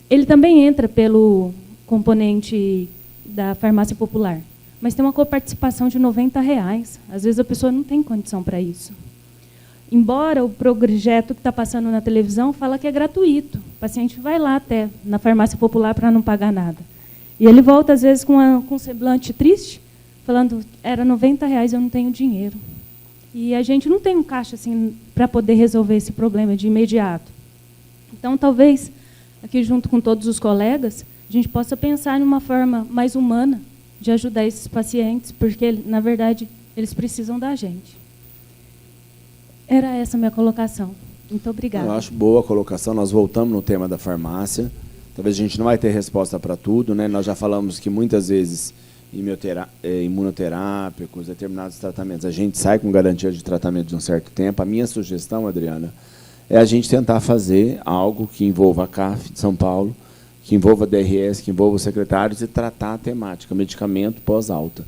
Ele também entra pelo componente da farmácia popular, mas tem uma coparticipação de R$90. Às vezes a pessoa não tem condição para isso. Embora o projeto que está passando na televisão fala que é gratuito. O paciente vai lá até na farmácia popular para não pagar nada. E ele volta, às vezes, com um semblante triste, falando, era R$90, eu não tenho dinheiro. E a gente não tem um caixa assim, para poder resolver esse problema de imediato. Então, talvez, aqui junto com todos os colegas, a gente possa pensar em uma forma mais humana de ajudar esses pacientes, porque, na verdade, eles precisam da gente. Era essa a minha colocação. Muito obrigada. Eu acho boa a colocação. Nós voltamos no tema da farmácia. Talvez a gente não vai ter resposta para tudo, né? Nós já falamos que muitas vezes imunoterápicos, determinados tratamentos, a gente sai com garantia de tratamento de um certo tempo. A minha sugestão, Adriana, é a gente tentar fazer algo que envolva a CAF de São Paulo, que envolva a DRS, que envolva os secretários e tratar a temática, medicamento pós-alta.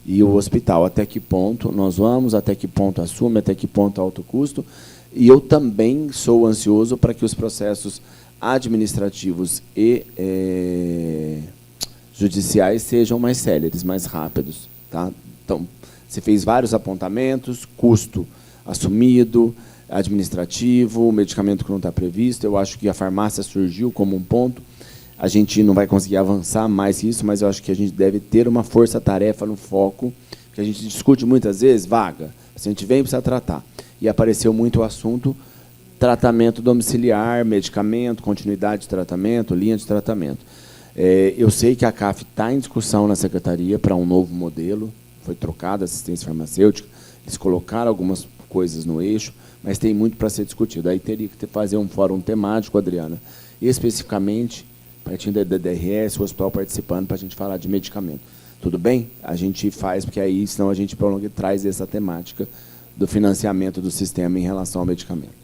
E o hospital, até que ponto nós vamos, até que ponto assume, até que ponto alto custo. E eu também sou ansioso para que os processos administrativos e judiciais sejam mais céleres, mais rápidos. Tá? Então, você fez vários apontamentos, custo assumido, administrativo, medicamento que não está previsto. Eu acho que a farmácia surgiu como um ponto. A gente não vai conseguir avançar mais que isso, mas eu acho que a gente deve ter uma força-tarefa no foco, que a gente discute muitas vezes, vaga, a gente vem e precisa tratar. E apareceu muito o assunto tratamento domiciliar, medicamento, continuidade de tratamento, linha de tratamento. Eu sei que a CAF está em discussão na secretaria para um novo modelo, foi trocada a assistência farmacêutica, eles colocaram algumas coisas no eixo, mas tem muito para ser discutido. Aí teria que fazer um fórum temático, Adriana, especificamente, partindo da DRS, o hospital participando, para a gente falar de medicamento. Tudo bem? A gente faz, porque aí, senão a gente prolonga e traz essa temática do financiamento do sistema em relação ao medicamento.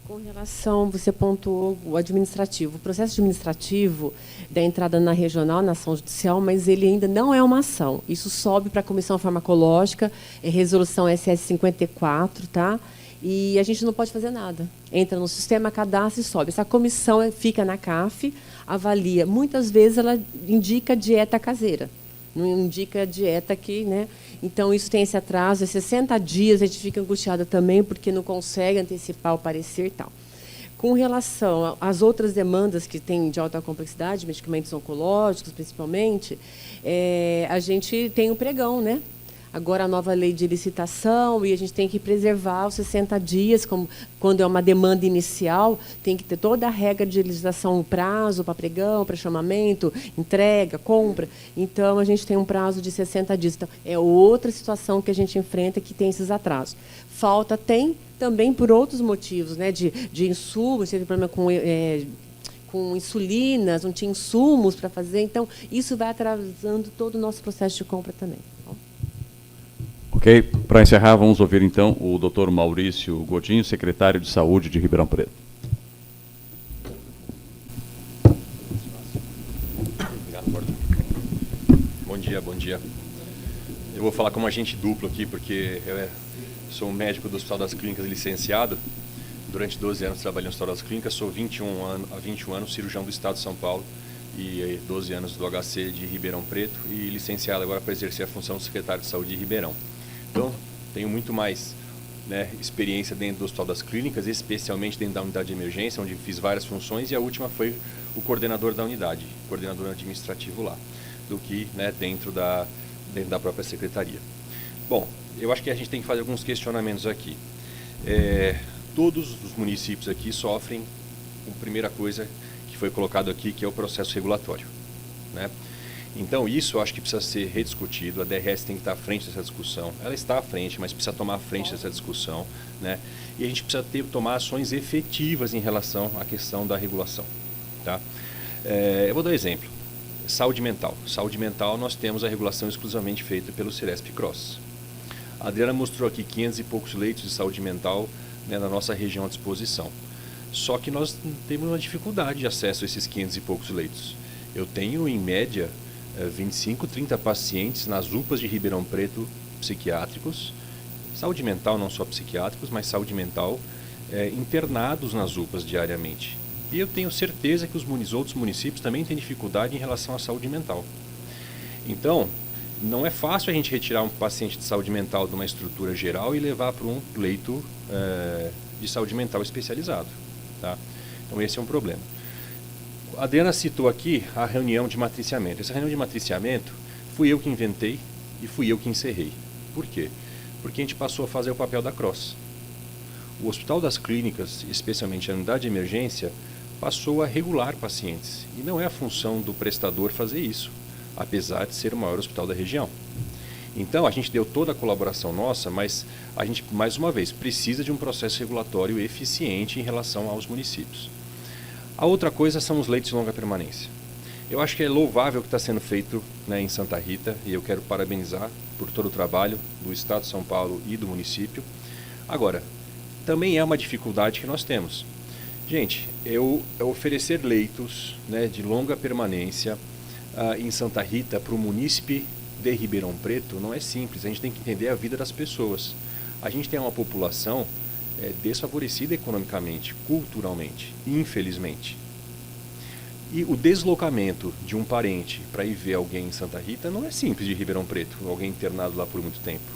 Com relação, você pontuou o administrativo. O processo administrativo da entrada na regional, na ação judicial, mas ele ainda não é uma ação. Isso sobe para a Comissão Farmacológica, é resolução SS 54, tá? E a gente não pode fazer nada. Entra no sistema, cadastra e sobe. Essa comissão fica na CAF, avalia. Muitas vezes ela indica dieta caseira, não indica dieta aqui, né? Então, isso tem esse atraso, é 60 dias, a gente fica angustiada também, porque não consegue antecipar o parecer e tal. Com relação às outras demandas que tem de alta complexidade, medicamentos oncológicos, principalmente, a gente tem o pregão, né? Agora a nova lei de licitação, e a gente tem que preservar os 60 dias, como quando é uma demanda inicial, tem que ter toda a regra de licitação, prazo para pregão, para chamamento, entrega, compra. Então, a gente tem um prazo de 60 dias. Então, é outra situação que a gente enfrenta que tem esses atrasos. Falta tem também por outros motivos, né, de insumos, teve problema com insulinas, não tinha insumos para fazer. Então, isso vai atrasando todo o nosso processo de compra também. Ok, para encerrar, vamos ouvir então o Dr. Maurício Godinho, secretário de Saúde de Ribeirão Preto. Bom dia, bom dia. Eu vou falar como agente duplo aqui, porque eu sou médico do Hospital das Clínicas licenciado. Durante 12 anos trabalhei no Hospital das Clínicas, sou há 21 anos cirurgião do Estado de São Paulo e 12 anos do HC de Ribeirão Preto e licenciado agora para exercer a função de secretário de Saúde de Ribeirão. Então, tenho muito mais, né, experiência dentro do Hospital das Clínicas, especialmente dentro da unidade de emergência, onde fiz várias funções, e a última foi o coordenador da unidade, coordenador administrativo lá, do que, né, dentro da própria secretaria. Bom, eu acho que a gente tem que fazer alguns questionamentos aqui. Todos os municípios aqui sofrem com a primeira coisa que foi colocado aqui, que é o processo regulatório, né? Então, isso eu acho que precisa ser rediscutido, a DRS tem que estar à frente dessa discussão. Ela está à frente, mas precisa tomar a frente dessa discussão, né? E a gente precisa tomar ações efetivas em relação à questão da regulação, tá? Eu vou dar um exemplo. saúde mental. Saúde mental, nós temos a regulação exclusivamente feita pelo Ciresp-Cross. A Adriana mostrou aqui 500 e poucos leitos de saúde mental, né, na nossa região à disposição. Só que nós temos uma dificuldade de acesso a esses 500 e poucos leitos. Eu tenho, em média, 25, 30 pacientes nas UPAs de Ribeirão Preto psiquiátricos, saúde mental, não só psiquiátricos, mas saúde mental, internados nas UPAs diariamente. E eu tenho certeza que os outros municípios também têm dificuldade em relação à saúde mental. Então, não é fácil a gente retirar um paciente de saúde mental de uma estrutura geral e levar para um leito de saúde mental especializado. Tá? Então, esse é um problema. A Adriana citou aqui a reunião de matriciamento. Essa reunião de matriciamento fui eu que inventei e fui eu que encerrei. Por quê? Porque a gente passou a fazer o papel da Cross. O Hospital das Clínicas, especialmente a unidade de emergência, passou a regular pacientes. E não é a função do prestador fazer isso, apesar de ser o maior hospital da região. Então, a gente deu toda a colaboração nossa, mas a gente, mais uma vez, precisa de um processo regulatório eficiente em relação aos municípios. A outra coisa são os leitos de longa permanência. Eu acho que é louvável o que está sendo feito, né, em Santa Rita, e eu quero parabenizar por todo o trabalho do Estado de São Paulo e do município. Agora, também é uma dificuldade que nós temos. Gente, eu oferecer leitos, né, de longa permanência em Santa Rita para o munícipe de Ribeirão Preto não é simples. A gente tem que entender a vida das pessoas. A gente tem uma população desfavorecida economicamente, culturalmente, infelizmente. E o deslocamento de um parente para ir ver alguém em Santa Rita não é simples de Ribeirão Preto, alguém internado lá por muito tempo,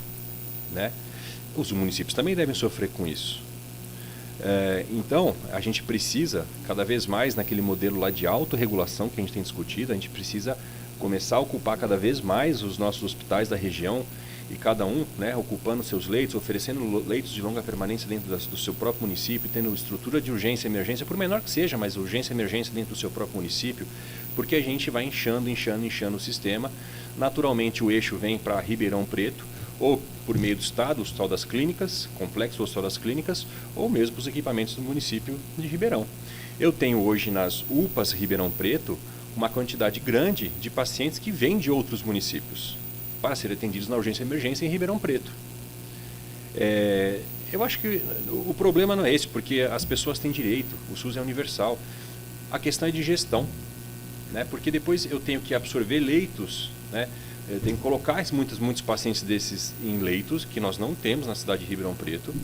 né? Os municípios também devem sofrer com isso. Então, a gente precisa, cada vez mais, naquele modelo lá de autorregulação que a gente tem discutido, a gente precisa começar a ocupar cada vez mais os nossos hospitais da região, e cada um, né, ocupando seus leitos, oferecendo leitos de longa permanência dentro do seu próprio município, tendo estrutura de urgência e emergência, por menor que seja, mas urgência e emergência dentro do seu próprio município, porque a gente vai inchando o sistema. Naturalmente o eixo vem para Ribeirão Preto, ou por meio do Estado, o Hospital das Clínicas, Complexo Hospital das Clínicas, ou mesmo os equipamentos do município de Ribeirão. Eu tenho hoje nas UPAs Ribeirão Preto uma quantidade grande de pacientes que vêm de outros municípios para serem atendidos na urgência e emergência em Ribeirão Preto. Eu acho que o problema não é esse, porque as pessoas têm direito, o SUS é universal. A questão é de gestão, né? Porque depois eu tenho que absorver leitos, né? Eu tenho que colocar muitos pacientes desses em leitos, que nós não temos na cidade de Ribeirão Preto,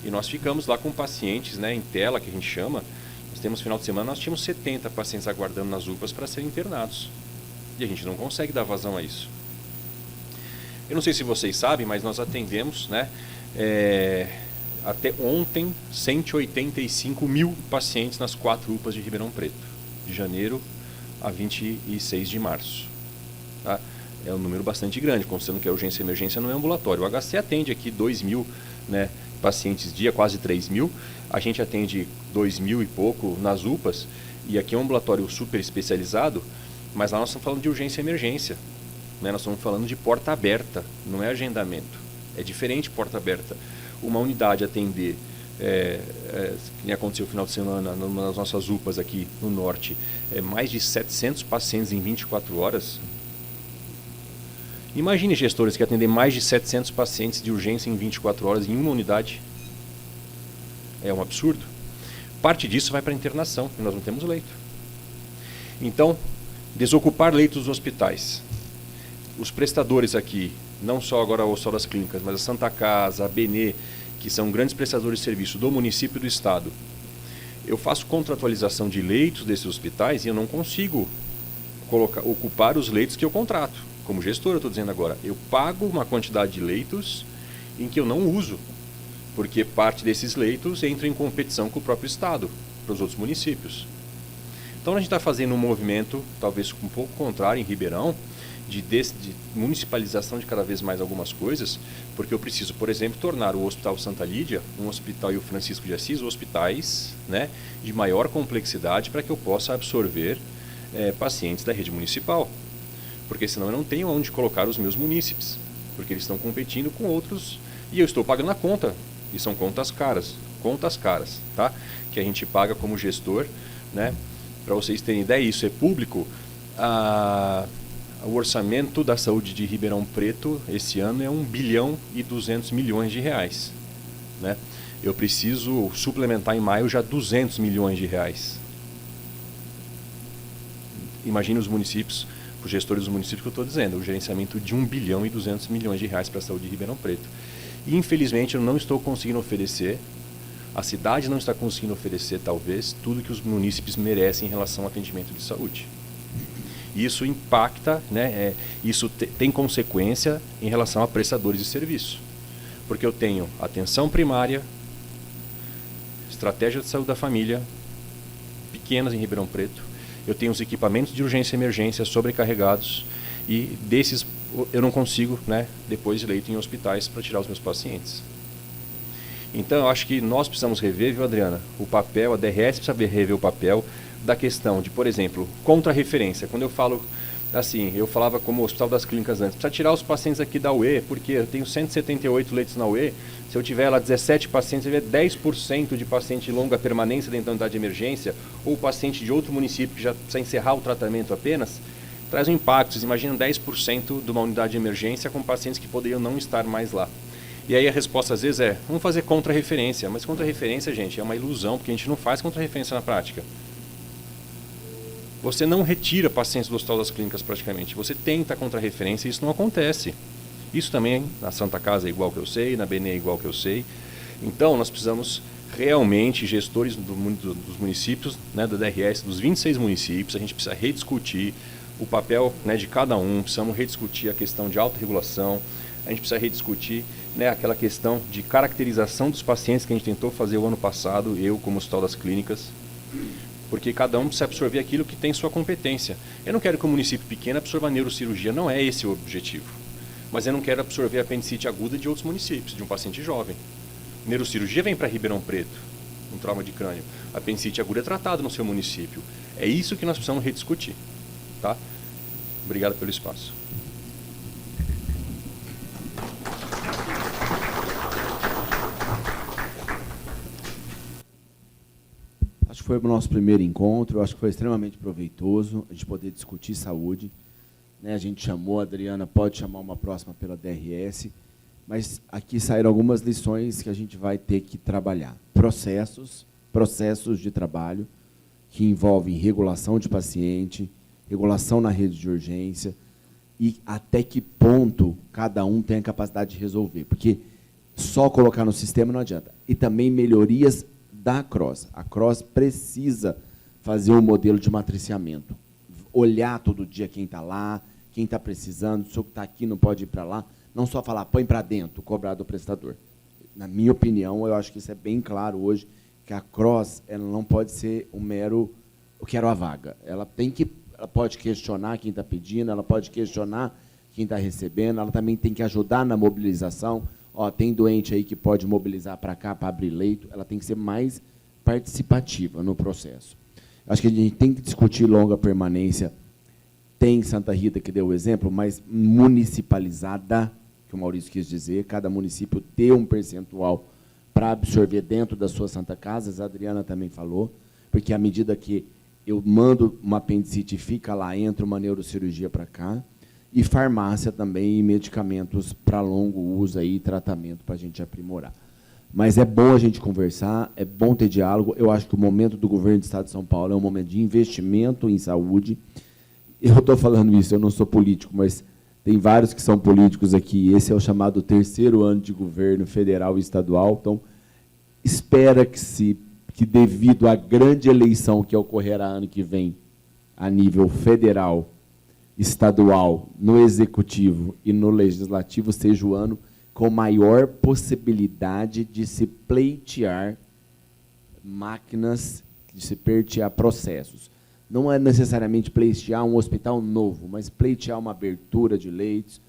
e nós ficamos lá com pacientes, né, em tela, que a gente chama. Nós temos, final de semana, nós tínhamos 70 pacientes aguardando nas UPAs para serem internados. E a gente não consegue dar vazão a isso. Eu não sei se vocês sabem, mas nós atendemos, né, até ontem 185 mil pacientes nas 4 UPAs de Ribeirão Preto, de janeiro a 26 de março. Tá? É um número bastante grande, considerando que a urgência e emergência não é ambulatório. O HC atende aqui 2 mil, né, pacientes dia, quase 3 mil. A gente atende 2 mil e pouco nas UPAs, e aqui é um ambulatório super especializado, mas lá nós estamos falando de urgência e emergência. Né? Nós estamos falando de porta aberta, não é agendamento. É diferente porta aberta. Uma unidade atender, que aconteceu no final de semana nas nossas UPAs aqui no norte, mais de 700 pacientes em 24 horas. Imagine gestores que atendem mais de 700 pacientes de urgência em 24 horas em uma unidade. É um absurdo. Parte disso vai para a internação, e nós não temos leito. Então, desocupar leitos dos hospitais. Os prestadores aqui, não só agora o Hospital das Clínicas, mas a Santa Casa, a Benê, que são grandes prestadores de serviço do município e do estado. Eu faço contratualização de leitos desses hospitais e eu não consigo ocupar os leitos que eu contrato. Como gestor, eu estou dizendo agora, eu pago uma quantidade de leitos em que eu não uso, porque parte desses leitos entra em competição com o próprio estado, para os outros municípios. Então a gente está fazendo um movimento, talvez um pouco contrário em Ribeirão, de municipalização de cada vez mais algumas coisas, porque eu preciso, por exemplo, tornar o Hospital Santa Lídia, um hospital, e o Francisco de Assis, hospitais, né, de maior complexidade, para que eu possa absorver pacientes da rede municipal. Porque senão eu não tenho onde colocar os meus munícipes, porque eles estão competindo com outros, e eu estou pagando a conta, e são contas caras, tá? Que a gente paga como gestor, né? Para vocês terem ideia, isso é público. o orçamento da saúde de Ribeirão Preto esse ano é 1 bilhão e 200 milhões de reais, né? Eu preciso suplementar em maio já 200 milhões de reais. Imagine os municípios, os gestores dos municípios que eu estou dizendo, o gerenciamento de 1 bilhão e 200 milhões de reais para a saúde de Ribeirão Preto. E, infelizmente, eu não estou conseguindo oferecer, a cidade não está conseguindo oferecer, talvez, tudo que os munícipes merecem em relação ao atendimento de saúde. Isso impacta, né, isso tem consequência em relação a prestadores de serviço. Porque eu tenho atenção primária, estratégia de saúde da família, pequenas em Ribeirão Preto, eu tenho os equipamentos de urgência e emergência sobrecarregados e desses eu não consigo, né, depois leito em hospitais para tirar os meus pacientes. Então, eu acho que nós precisamos rever, viu, Adriana, o papel, a DRS precisa rever o papel da questão de, por exemplo, contra-referência. Quando eu falo assim, eu falava como o Hospital das Clínicas antes, precisa tirar os pacientes aqui da UE, porque eu tenho 178 leitos na UE, se eu tiver lá 17 pacientes, eu tiver 10% de paciente de longa permanência dentro da unidade de emergência, ou paciente de outro município que já precisa encerrar o tratamento apenas, traz um impacto. Vocês imaginam 10% de uma unidade de emergência com pacientes que poderiam não estar mais lá. E aí a resposta às vezes é, vamos fazer contra-referência. Mas contra-referência, gente, é uma ilusão, porque a gente não faz contra-referência na prática. Você não retira pacientes do Hospital das Clínicas praticamente. Você tenta contra-referência e isso não acontece. Isso também na Santa Casa é igual que eu sei, na BNE é igual que eu sei. Então nós precisamos realmente, gestores dos municípios, né, da DRS, dos 26 municípios, a gente precisa rediscutir o papel, né, de cada um, precisamos rediscutir a questão de autorregulação, a gente precisa rediscutir, né, aquela questão de caracterização dos pacientes que a gente tentou fazer o ano passado, eu como Hospital das Clínicas, porque cada um precisa absorver aquilo que tem sua competência. Eu não quero que um município pequeno absorva a neurocirurgia, não é esse o objetivo. Mas eu não quero absorver a apendicite aguda de outros municípios, de um paciente jovem. Neurocirurgia vem para Ribeirão Preto, um trauma de crânio. A apendicite aguda é tratado no seu município. É isso que nós precisamos rediscutir. Tá? Obrigado pelo espaço. Acho que foi o nosso primeiro encontro, acho que foi extremamente proveitoso a gente poder discutir saúde. Né, a gente chamou, a Adriana pode chamar uma próxima pela DRS, mas aqui saíram algumas lições que a gente vai ter que trabalhar. Processos de trabalho que envolvem regulação de paciente, regulação na rede de urgência e até que ponto cada um tem a capacidade de resolver, porque só colocar no sistema não adianta. E também melhorias da CROSS. A CROSS precisa fazer um modelo de matriciamento, olhar todo dia quem está lá, quem está precisando, se o que está aqui não pode ir para lá, não só falar, põe para dentro, cobrar do prestador. Na minha opinião, eu acho que isso é bem claro hoje, que a CROSS ela não pode ser um mero, eu quero a vaga. Ela pode questionar quem está pedindo, ela pode questionar quem está recebendo, ela também tem que ajudar na mobilização. Ó, tem doente aí que pode mobilizar para cá, para abrir leito, ela tem que ser mais participativa no processo. Acho que a gente tem que discutir longa permanência. Tem Santa Rita, que deu o exemplo, mas municipalizada, que o Maurício quis dizer, cada município ter um percentual para absorver dentro das suas Santa Casas, a Adriana também falou, porque à medida que eu mando uma apendicite e fica lá, entra uma neurocirurgia para cá, e farmácia também, e medicamentos para longo uso e tratamento para a gente aprimorar. Mas é bom a gente conversar, é bom ter diálogo. Eu acho que o momento do governo do Estado de São Paulo é um momento de investimento em saúde. Eu estou falando isso, eu não sou político, mas tem vários que são políticos aqui. Esse é o chamado terceiro ano de governo federal e estadual. Então, espera que devido à grande eleição que ocorrerá ano que vem, a nível federal, estadual, no executivo e no legislativo, seja o ano com maior possibilidade de se pleitear máquinas, de se pleitear processos. Não é necessariamente pleitear um hospital novo, mas pleitear uma abertura de leitos,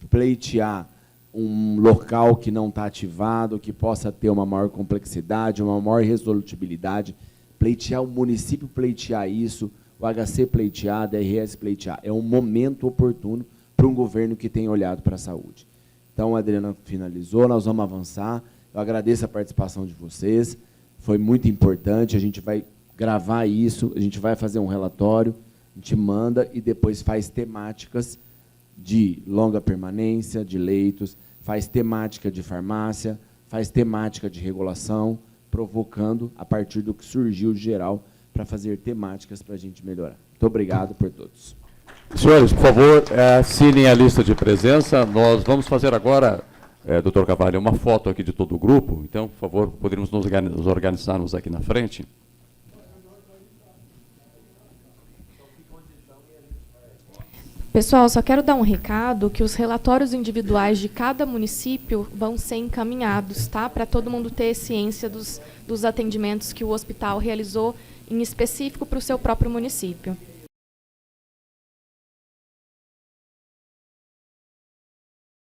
pleitear um local que não está ativado, que possa ter uma maior complexidade, uma maior resolutibilidade, pleitear o município, pleitear isso, o HC pleitear, a DRS pleitear. É um momento oportuno para um governo que tem olhado para a saúde. Então, a Adriana finalizou, nós vamos avançar. Eu agradeço a participação de vocês, foi muito importante, a gente vai gravar isso, a gente vai fazer um relatório, A gente manda e depois faz temáticas de longa permanência, de leitos, faz temática de farmácia, faz temática de regulação, provocando a partir do que surgiu de geral para fazer temáticas para a gente melhorar. Muito obrigado por todos. Senhores, por favor, assinem a lista de presença. Nós vamos fazer agora, doutor Carvalho, uma foto aqui de todo o grupo. Então, por favor, poderíamos nos organizarmos aqui na frente. Pessoal, só quero dar um recado que os relatórios individuais de cada município vão ser encaminhados, tá? Para todo mundo ter ciência dos atendimentos que o hospital realizou em específico para o seu próprio município.